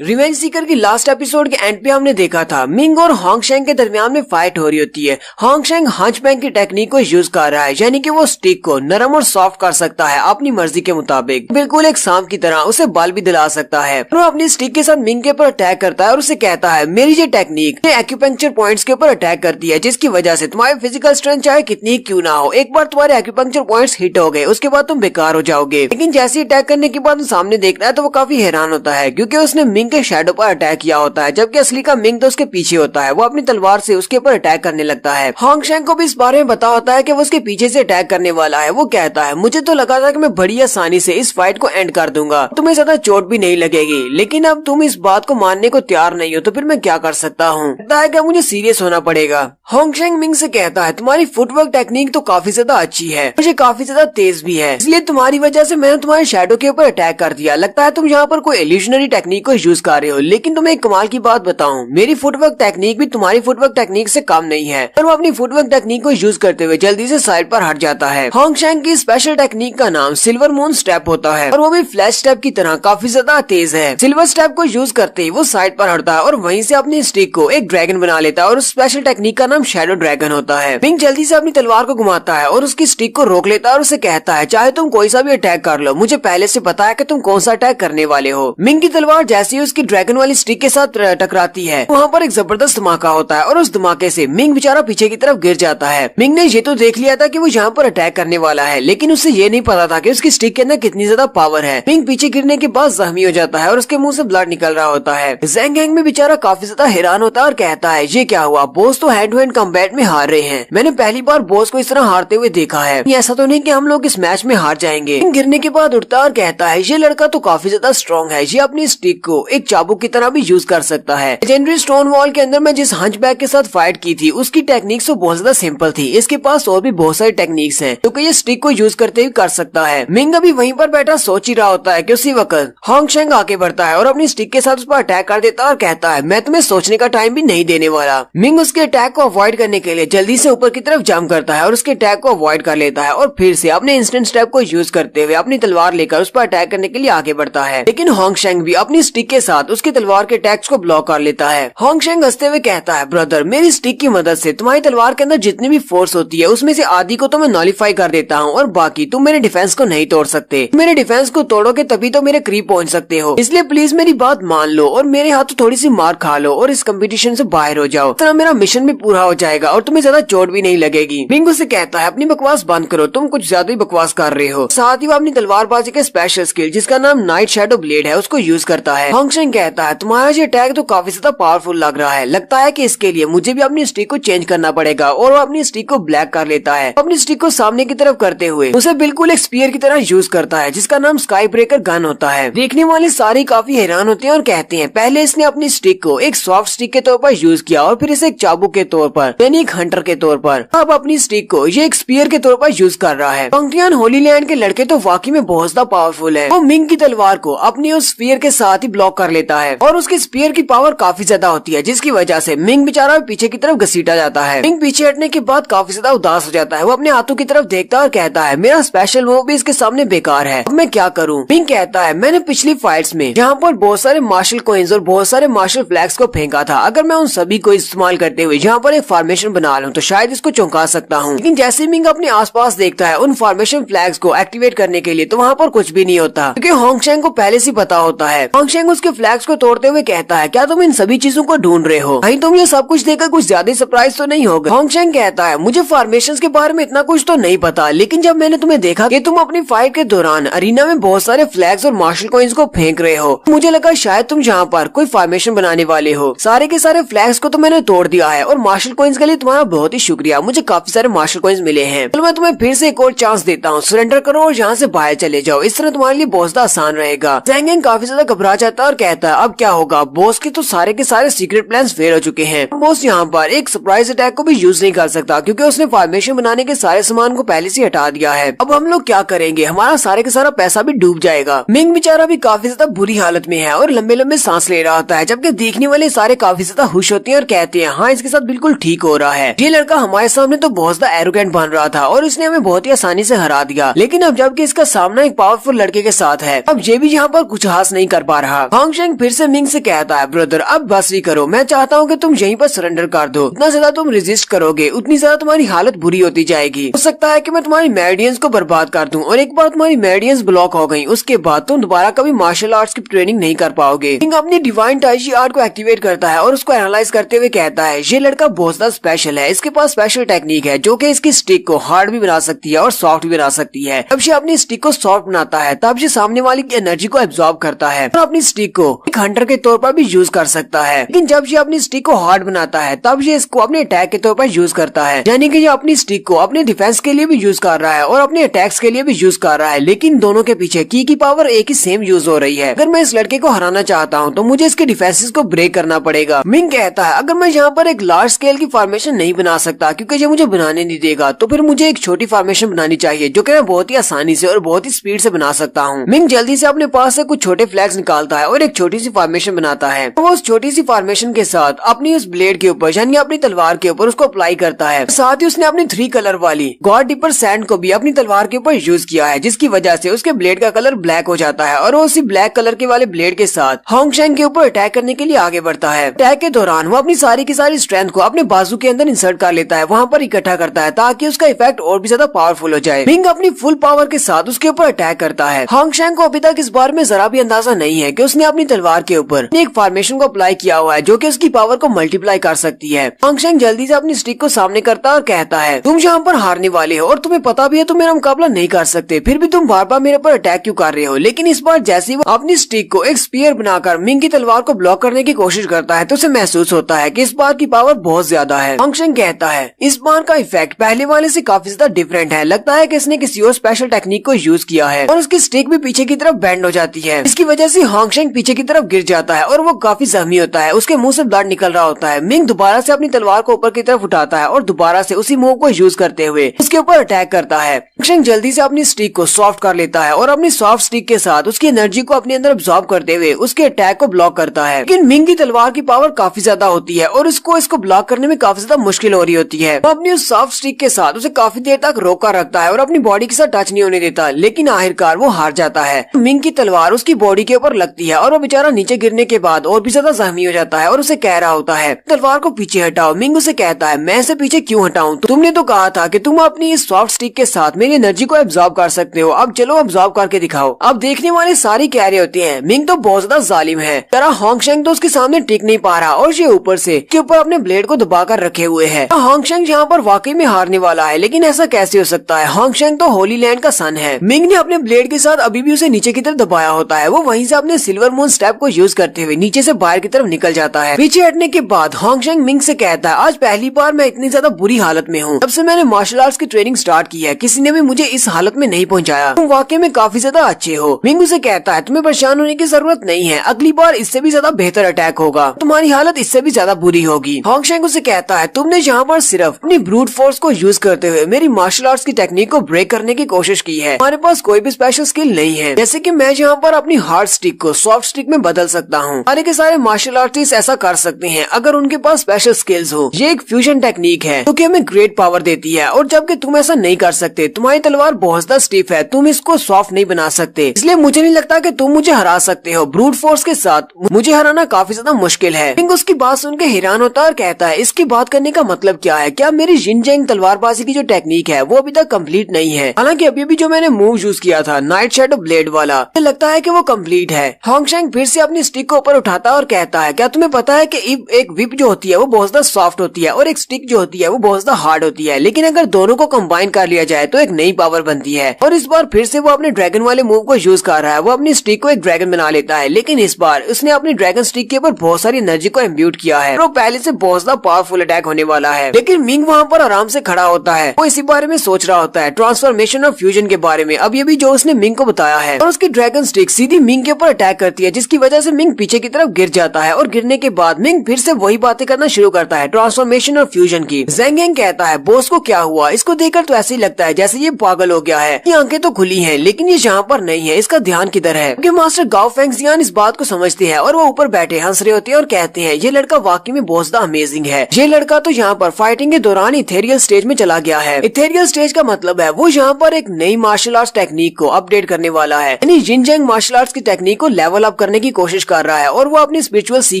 रिवेंज सीकर की लास्ट एपिसोड के एंड पे हमने देखा था मिंग और होंगशेंग के दरमियान में फाइट हो रही होती है। होंगशेंग हंचबैक की टेक्निक को यूज कर रहा है, यानी कि वो स्टिक को नरम और सॉफ्ट कर सकता है अपनी मर्जी के मुताबिक, बिल्कुल एक सांप की तरह उसे बल भी दिला सकता है। वो अपनी स्टिक के साथ मिंग के ऊपर अटैक करता है और उसे कहता है मेरी ये टेक्निक एक्यूपंक्चर पॉइंट्स के ऊपर अटैक करती है जिसकी वजह से तुम्हारी फिजिकल स्ट्रेंथ चाहे कितनी क्यों ना हो, एक बार तुम्हारे एक्यूपंक्चर पॉइंट्स हिट हो गए उसके बाद तुम बेकार हो जाओगे। लेकिन जैसे अटैक करने के बाद सामने देखना है तो वो काफी हैरान होता है क्योंकि उसने मिंग के शैडो पर अटैक किया होता है, जबकि असली का मिंग तो उसके पीछे होता है। वो अपनी तलवार से उसके ऊपर अटैक करने लगता है। होंगशेंग को भी इस बारे में पता होता है कि वो उसके पीछे से अटैक करने वाला है। वो कहता है, मुझे तो लगा था कि मैं बड़ी आसानी से इस फाइट को एंड कर दूंगा, तुम्हें ज्यादा चोट भी नहीं लगेगी, लेकिन अब तुम इस बात को मानने को तैयार नहीं हो, तो फिर मैं क्या कर सकता हूँ। लगता है कि मुझे सीरियस होना पड़ेगा। होंगशेंग मिंग से कहता है, तुम्हारी फुटवर्क टेक्निक तो काफी ज्यादा अच्छी है, मुझे काफी ज्यादा तेज भी है, इसलिए तुम्हारी वजह से मैंने तुम्हारे शैडो के ऊपर अटैक कर दिया। लगता है तुम यहाँ पर कोई इल्यूशनरी टेक्निक को यूज कर रहे हो, लेकिन तुम्हें एक कमाल की बात बताऊं, मेरी फुटवर्क टेक्निक भी तुम्हारी फुटवर्क टेक्निक से कम नहीं है। और वो अपनी फुटवर्क टेक्निक को यूज करते हुए जल्दी से साइड पर हट जाता है। होंगशेंग की स्पेशल टेक्निक का नाम सिल्वर मून स्टेप होता है और वो भी फ्लैश स्टेप की तरह काफी ज्यादा तेज है। सिल्वर स्टेप को यूज करते ही वो साइड पर हटता है और वहीं से अपनी स्टिक को एक ड्रैगन बना लेता है और उस स्पेशल टेक्निक का नाम शैडो ड्रैगन होता है। मिंग जल्दी से अपनी तलवार को घुमाता है और उसकी स्टिक को रोक लेता है और उसे कहता है, चाहे तुम कोई सा भी अटैक कर लो, मुझे पहले से पता है कि तुम कौन सा अटैक करने वाले हो। मिंग की तलवार जैसे ही उसकी ड्रैगन वाली स्टिक के साथ टकराती है, वहाँ पर एक जबरदस्त धमाका होता है और उस धमाके से मिंग बेचारा पीछे की तरफ गिर जाता है। मिंग ने ये तो देख लिया था कि वो यहाँ पर अटैक करने वाला है, लेकिन उसे ये नहीं पता था कि उसकी स्टिक के अंदर कितनी ज्यादा पावर है। मिंग पीछे गिरने के बाद जख्मी हो जाता है और उसके मुंह से ब्लड निकल रहा होता है। ज़ेंग हैंग में बेचारा काफी ज्यादा हैरान होता है और कहता है, ये क्या हुआ, बॉस तो हैंड टू हैंड कॉम्बैट में हार रहे हैं, मैंने पहली बार बॉस को इस तरह हारते हुए देखा है, ऐसा तो नहीं कि हम लोग इस मैच में हार जाएंगे। गिरने के बाद उठता और कहता है, ये लड़का तो काफी ज्यादा स्ट्रॉन्ग है, ये अपनी स्टिक को एक चाबुक की तरह भी यूज कर सकता है। लेजेंडरी स्टोन वॉल के अंदर मैं जिस हंचबैक के साथ फाइट की थी, उसकी टेक्निक्स तो बहुत ज्यादा सिंपल थी, इसके पास और भी बहुत सारी टेक्निक्स हैं जो कि ये स्टिक को यूज करते हुए कर सकता है। मिंग अभी वहीं पर बैठा सोच ही रहा होता है कि उसी वक्त होंगशेंग आके बढ़ता है और अपनी स्टिक के साथ उस पर अटैक कर देता है और कहता है, मैं तुम्हें सोचने का टाइम भी नहीं देने वाला। मिंग उसके अटैक को अवॉइड करने के लिए जल्दी से ऊपर की तरफ जंप करता है और उसके अटैक को अवॉइड कर लेता है और फिर से अपने इंस्टेंट स्टेप को यूज करते हुए अपनी तलवार लेकर उस पर अटैक करने के लिए आगे बढ़ता है। लेकिन होंगशेंग भी अपनी स्टिक के साथ उसकी तलवार के अटैक्स को ब्लॉक कर लेता है। होंगशेंग हंसते हुए कहता है, ब्रदर, मेरी स्टिक की मदद से तुम्हारी तलवार के अंदर जितनी भी फोर्स होती है उसमें से आधी को तो मैं नॉलिफाई कर देता हूँ और बाकी तुम मेरे डिफेंस को नहीं तोड़ सकते। मेरे डिफेंस को तोड़ोगे तभी तो मेरे करीब पहुँच सकते हो, इसलिए प्लीज मेरी बात मान लो और मेरे हाथ थोड़ी सी मार खा लो और इस कंपटीशन से बाहर हो जाओ, तरह मेरा मिशन भी पूरा हो जाएगा और तुम्हें ज्यादा चोट भी नहीं लगेगी। मिंग से कहता है, अपनी बकवास बंद करो, तुम कुछ ज्यादा ही बकवास कर रहे हो। साथ ही वो अपनी तलवारबाजी के स्पेशल स्किल जिसका नाम नाइट शैडो ब्लेड है उसको यूज करता है। होंगशेंग कहता है, तुम्हारा ये अटैक तो काफी ज्यादा पावरफुल लग रहा है, लगता है कि इसके लिए मुझे भी अपनी स्टिक को चेंज करना पड़ेगा। और वो अपनी स्टिक को ब्लैक कर लेता है, अपनी स्टिक को सामने की तरफ करते हुए उसे बिल्कुल एक स्पीयर की तरह यूज करता है जिसका नाम स्काई ब्रेकर गन होता है। देखने वाले सारे काफी हैरान होते हैं और कहते हैं, पहले इसने अपनी स्टिक को एक सॉफ्ट स्टिक के तौर पर यूज किया और फिर इसे एक चाबुक के तौर पर, यानी एक हंटर के तौर पर, अब अपनी स्टिक को ये एक स्पीयर के तौर पर यूज कर रहा है। पंक्तियान होली लैंड के लड़के तो वाकई में बहुत ज्यादा पावरफुल है। वो मिंग की तलवार को अपनी उस स्पीयर के साथ ही ब्लॉक कर लेता है और उसकी स्पीयर की पावर काफी ज्यादा होती है, जिसकी वजह से मिंग बेचारा पीछे की तरफ घसीटा जाता है। मिंग पीछे हटने के बाद काफी ज्यादा उदास हो जाता है। वो अपने हाथों की तरफ देखता है और कहता है, मेरा स्पेशल मूव भी इसके सामने बेकार है, अब मैं क्या करूँ। मिंग कहता है, मैंने पिछली फाइट्स में यहाँ पर बहुत सारे मार्शल कॉइन्स और बहुत सारे मार्शल फ्लैग्स को फेंका था, अगर मैं उन सभी को इस्तेमाल करते हुए यहाँ पर एक फॉर्मेशन बना लूं तो शायद इसको चौंका सकता हूँ। लेकिन जैसे मिंग अपने आसपास देखता है उन फॉर्मेशन फ्लैग्स को एक्टिवेट करने के लिए, तो वहाँ पर कुछ भी नहीं होता, क्योंकि होंगशेंग को पहले से पता होता है। होंगशेंग उसके फ्लैग्स को तोड़ते हुए कहता है, क्या तुम इन सभी चीजों को ढूंढ रहे हो? कहीं तुम ये सब कुछ देखकर कुछ ज्यादा सरप्राइज तो नहीं होगा? होंगशेंग कहता है, मुझे फॉर्मेशंस के बारे में इतना कुछ तो नहीं पता, लेकिन जब मैंने तुम्हें देखा कि तुम अपनी फाइट के दौरान अरीना में बहुत सारे फ्लैग्स और मार्शल कॉइन्स को फेंक रहे हो, मुझे लगा शायद तुम यहाँ पर कोई फॉर्मेशन बनाने वाले हो। सारे के सारे फ्लैग्स को तो मैंने तोड़ दिया है और मार्शल कॉइन्स के लिए तुम्हारा बहुत ही शुक्रिया, मुझे काफी सारे मार्शल कॉइन्स मिले हैं। तो मैं तुम्हें फिर से एक और चांस देता हूँ, सरेंडर करो और यहाँ से बाहर चले जाओ, इस तरह तुम्हारे लिए बहुत ज्यादा आसान रहेगा। ज़ेंग हैंग काफी ज्यादा घबरा जाता है और कहता है, अब क्या होगा? बॉस के तो सारे के सारे सीक्रेट प्लान्स फेल हो चुके हैं। बॉस यहाँ पर एक सरप्राइज अटैक को भी यूज नहीं कर सकता क्योंकि उसने फॉर्मेशन बनाने के सारे सामान को पहले से हटा दिया है। अब हम लोग क्या करेंगे? हमारा सारे का सारा पैसा भी डूब जाएगा। मिंग बेचारा भी काफी ज्यादा बुरी हालत में है और लंबे लंबे सांस ले रहा होता है, जबकि देखने वाले सारे काफी ज्यादा खुश होते हैं और कहते हैं, हाँ, इसके साथ बिल्कुल ठीक हो रहा है। ये लड़का हमारे सामने तो बहुत ज्यादा एरोगेंट बन रहा था और इसने हमें बहुत ही आसानी से हरा दिया, लेकिन अब जबकि इसका सामना एक पावरफुल लड़के के साथ है, अब ये भी यहाँ पर कुछ हास नहीं कर पा रहा। होंगशेंग फिर से मिंग से कहता है, ब्रदर, अब बस ही करो, मैं चाहता हूँ कि तुम यहीं पर सरेंडर कर दो। इतना ज्यादा तुम रेजिस्ट करोगे उतनी ज्यादा तुम्हारी हालत बुरी होती जाएगी। हो सकता है कि मैं तुम्हारी मेरिडियंस को बर्बाद कर दूं और एक बार तुम्हारी मेरिडियंस ब्लॉक हो गई, उसके बाद तुम दोबारा कभी मार्शल आर्ट्स की ट्रेनिंग नहीं कर पाओगे। मिंग अपनी डिवाइन टाइची आर्ट को एक्टिवेट करता है और उसको एनालाइज करते हुए कहता है, ये लड़का बहुत ज्यादा स्पेशल है, इसके पास स्पेशल टेक्निक है जो कि इसकी स्टिक को हार्ड भी बना सकती है और सॉफ्ट भी बना सकती है। जब ये अपनी स्टिक को सॉफ्ट बनाता है तब ये सामने वाले की एनर्जी को एब्जॉर्ब करता है और अपनी स्टिक स्टिक को एक हंटर के तौर पर भी यूज कर सकता है, लेकिन जब ये अपनी स्टिक को हार्ड बनाता है तब ये इसको अपने अटैक के तौर पर यूज करता है। यानी कि ये अपनी स्टिक को अपने डिफेंस के लिए भी यूज कर रहा है और अपने अटैक्स के लिए भी यूज कर रहा है, लेकिन दोनों के पीछे की पावर एक ही सेम यूज हो रही है। अगर मैं इस लड़के को हराना चाहता हूँ तो मुझे इसके डिफेंसेस को ब्रेक करना पड़ेगा। मिंग कहता है अगर मैं यहाँ पर एक लार्ज स्केल की फॉर्मेशन नहीं बना सकता क्योंकि ये मुझे बनाने नहीं देगा, तो फिर मुझे एक छोटी फॉर्मेशन बनानी चाहिए जो कि मैं बहुत ही आसानी से और बहुत ही स्पीड से बना सकता हूँ। मिंग जल्दी से अपने पास से कुछ छोटे फ्लैग्स निकालता है और एक छोटी सी फॉर्मेशन बनाता है। वो उस छोटी सी फॉर्मेशन के साथ अपनी उस ब्लेड के ऊपर यानी अपनी तलवार के ऊपर उसको अप्लाई करता है। साथ ही उसने अपनी 3 कलर वाली गॉड डिपर सैंड को भी अपनी तलवार के ऊपर यूज किया है, जिसकी वजह से उसके ब्लेड का कलर ब्लैक हो जाता है और वो उसी ब्लैक कलर के वाले ब्लेड के साथ होंगशेंग के ऊपर अटैक करने के लिए आगे बढ़ता है। अटैक के दौरान वो अपनी सारी की सारी स्ट्रेंथ को अपने बाजू के अंदर इंसर्ट कर लेता है, वहाँ पर इकट्ठा करता है ताकि उसका इफेक्ट और भी ज्यादा पावरफुल हो जाए। मिंग अपनी फुल पावर के साथ उसके ऊपर अटैक करता है। होंगशेंग को अभी तक इस बारे में जरा भी अंदाजा नहीं है कि उसने अपनी तलवार के ऊपर एक फॉर्मेशन को अप्लाई किया हुआ है जो कि उसकी पावर को मल्टीप्लाई कर सकती है। होंगशेंग जल्दी से अपनी स्टिक को सामने करता है और कहता है तुम यहाँ पर हारने वाले हो और तुम्हें पता भी है तुम मेरा मुकाबला नहीं कर सकते, फिर भी तुम बार बार मेरे पर अटैक क्यों कर रहे हो। लेकिन इस बार जैसे ही वो अपनी स्टिक को एक स्पीयर बनाकर मिंग की तलवार को ब्लॉक करने की कोशिश करता है तो उसे महसूस होता है कि इस बार की पावर बहुत ज्यादा है। होंगशेंग कहता है इस बार का इफेक्ट पहले वाले से काफी ज्यादा डिफरेंट है, लगता है कि इसने किसी और स्पेशल टेक्निक को यूज किया है और उसकी स्टिक भी पीछे की तरफ बेंड हो जाती है। इसकी वजह से होंगशेंग पीछे की तरफ गिर जाता है और वो काफी जख्मी होता है, उसके मुंह से ब्लड निकल रहा होता है। मिंग दोबारा से अपनी तलवार को ऊपर की तरफ उठाता है और दोबारा से उसी मूव को यूज करते हुए उसके ऊपर अटैक करता है। होंगशेंग जल्दी से अपनी स्टिक को सॉफ्ट कर लेता है और अपनी सॉफ्ट स्टिक के साथ उसकी एनर्जी को अपने अंदर अब्सॉर्ब करते हुए उसके अटैक को ब्लॉक करता है। लेकिन मिंग की तलवार की पावर काफी ज्यादा होती है और इसको ब्लॉक करने में काफी ज्यादा मुश्किल हो रही होती है। वो अपनी उस सॉफ्ट स्टिक के साथ उसे काफी देर तक रोका रखता है और अपनी बॉडी के साथ टच नहीं होने देता, लेकिन आखिरकार वो हार जाता है। मिंग की तलवार उसकी बॉडी के ऊपर लगती है और वो बेचारा नीचे गिरने के बाद और भी ज्यादा जख्मी हो जाता है और उसे कह रहा होता है तलवार को पीछे हटाओ। मिंग उसे कहता है मैं इसे पीछे क्यों हटाऊं, तुमने तो कहा था कि तुम अपनी इस सॉफ्ट स्टिक के साथ मेरी एनर्जी को एब्जॉर्ब कर सकते हो, अब चलो एब्जॉर्ब करके दिखाओ। अब देखने वाले सारे कह रहे होते हैं मिंग तो बहुत ज्यादा जालिम है, तरह होंगशेंग तो उसके सामने टिक नहीं पा रहा और ये ऊपर से के ऊपर अपने ब्लेड को दबाकर रखे हुए है। होंगशेंग यहाँ पर वाकई में हारने वाला है, लेकिन ऐसा कैसे हो सकता है, होंगशेंग तो होली लैंड का सन है। मिंग ने अपने ब्लेड के साथ अभी भी उसे नीचे की तरफ दबाया होता है। वो वहीं से अपने सिल्वर मून स्टेप को यूज करते हुए नीचे से बाहर की तरफ निकल जाता है। पीछे हटने के बाद होंगशेंग मिंग से कहता है आज पहली बार मैं इतनी ज्यादा बुरी हालत में हूँ, जब से मैंने मार्शल आर्ट्स की ट्रेनिंग स्टार्ट की है किसी ने भी मुझे इस हालत में नहीं पहुँचाया, तुम वाकई में काफी ज्यादा अच्छे हो। मिंग उसे कहता है तुम्हें परेशान होने की जरूरत नहीं है, अगली बार इससे भी ज्यादा बेहतर अटैक होगा, तुम्हारी हालत इससे भी ज्यादा बुरी होगी। होंगशेंग उसे कहता है तुमने यहाँ पर सिर्फ अपनी ब्रूट फोर्स को यूज करते हुए मेरी मार्शल आर्ट्स की टेक्निक को ब्रेक करने की कोशिश की है, हमारे पास कोई भी स्पेशल स्किल नहीं है, जैसे कि मैं यहाँ पर अपनी हार्ड स्टिक को सॉफ्ट स्टिक में बदल सकता हूँ। सारे के सारे मार्शल आर्टिस्ट ऐसा कर सकते हैं अगर उनके पास स्पेशल स्किल्स हो। ये एक फ्यूजन टेक्निक है जो कि हमें ग्रेट पावर देती है और जबकि तुम ऐसा नहीं कर सकते, तुम्हारी तलवार बहुत ज्यादा स्टिफ है, तुम इसको सॉफ्ट नहीं बना सकते, इसलिए मुझे नहीं लगता कि तुम मुझे हरा सकते हो। ब्रूट फोर्स के साथ मुझे हराना काफी ज्यादा मुश्किल है। मिंग उसकी बात सुनकर हैरान होता है और कहता है इसकी बात करने का मतलब क्या है, क्या मेरी जिनजेंग तलवारबाजी की जो टेक्निक है वो अभी तक कंप्लीट नहीं है। हालांकि अभी भी जो मैंने मूव यूज किया था नाइट शैडो ब्लेड वाला, मुझे लगता है कि वो कंप्लीट है। होंगशेंग फिर से अपनी स्टिक को ऊपर उठाता है और कहता है क्या तुम्हें पता है कि एक विप जो होती है वो बहुत ज्यादा सॉफ्ट होती है और एक स्टिक जो होती है वो बहुत ज्यादा हार्ड होती है, लेकिन अगर दोनों को कंबाइन कर लिया जाए तो एक नई पावर बनती है। और इस बार फिर से वो अपने ड्रैगन वाले मूव को यूज कर रहा है, वो अपनी स्टिक को एक ड्रैगन बना लेता है, लेकिन इस बार उसने अपनी ड्रैगन स्टिक के ऊपर बहुत सारी एनर्जी को इम्ब्यूट किया है। वो पहले से बहुत ज्यादा पावरफुल अटैक होने वाला है, लेकिन मिंग वहाँ पर आराम से खड़ा होता है। वो इसी बारे में सोच रहा होता है, ट्रांसफॉर्मेशन और फ्यूजन के बारे में, अब ये भी जो उसने मिंग को बताया है। और उसकी ड्रैगन स्टिक सीधी मिंग के ऊपर अटैक करती है, जिसकी वजह से मिंग पीछे की तरफ गिर जाता है और गिरने के बाद मिंग फिर से वही बातें करना शुरू करता है ट्रांसफॉर्मेशन और फ्यूजन की। ज़ेंग यांग कहता है बॉस को क्या हुआ, इसको देखकर तो ऐसे ही लगता है जैसे ये पागल हो गया है, ये आंखें तो खुली हैं लेकिन ये यहाँ पर नहीं है, इसका ध्यान किधर है। क्योंकि मास्टर गाओ फेंगजियान इस बात को समझते हैं और वो ऊपर बैठे हंस रहे होते हैं और कहते हैं ये लड़का वाकई में बहुत ज्यादा अमेजिंग है, ये लड़का तो यहाँ पर फाइटिंग के दौरान इथेरियल स्टेज में चला गया है। इथेरियल स्टेज का मतलब है वो यहाँ पर एक नई मार्शल आर्ट्स टेक्निक को अपडेट करने वाला है, यानी जिनजेंग मार्शल आर्ट्स की टेक्निक को लेवल अप करने की कोशिश कर रहा है और वो अपनी स्पिरिचुअल सी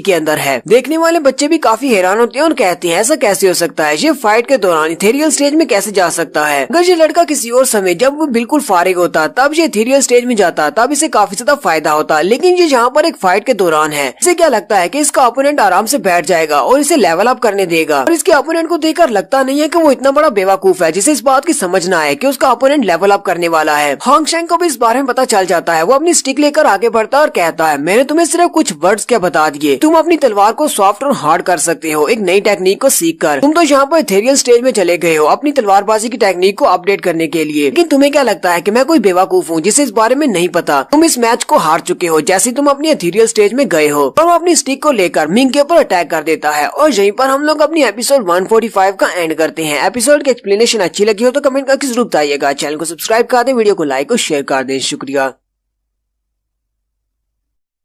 के अंदर है। देखने वाले बच्चे भी काफी हैरान होते हैं और कहते हैं ऐसा कैसे हो सकता है, ये फाइट के दौरान इथेरियल स्टेज में कैसे जा सकता है। अगर ये लड़का किसी और समय जब वो बिल्कुल फारिग होता तब ये इथेरियल स्टेज में जाता तब इसे काफी ज्यादा फायदा होता, लेकिन ये यहाँ पर एक फाइट के दौरान है। इसे क्या लगता है कि इसका ओपोनेंट आराम से बैठ जाएगा और इसे लेवल अप करने देगा, और इसके ओपोनेंट को देखकर लगता नहीं है कि वो इतना बड़ा बेवकूफ है जिसे इस बात की समझ ना आए कि उसका ओपोनेंट लेवल अप करने वाला है। होंगशेंग को भी इस बारे में पता चल जाता है, वो अपनी स्टिक लेकर आगे बढ़ता है और कहता कहता है मैंने तुम्हें सिर्फ कुछ वर्ड्स क्या बता दिए, तुम अपनी तलवार को सॉफ्ट और हार्ड कर सकते हो एक नई टेक्निक को सीख कर। तुम तो यहाँ पर इथेरियल स्टेज में चले गए हो अपनी तलवारबाजी की टेक्निक को अपडेट करने के लिए, लेकिन तुम्हें क्या लगता है कि मैं कोई बेवकूफ हूँ जिसे इस बारे में नहीं पता। तुम इस मैच को हार चुके हो जैसे तुम अपनी इथेरियल स्टेज में गए हो और वो अपनी स्टिक को लेकर मिंग के ऊपर अटैक कर देता है। और यहीं पर हम लोग अपनी एपिसोड 145 का एंड करते हैं। एपिसोड की एक्सप्लेनेशन अच्छी लगी हो तो कमेंट करके जरूर बताइएगा। चैनल को सब्सक्राइब कर दें, वीडियो को लाइक और शेयर कर दें। शुक्रिया।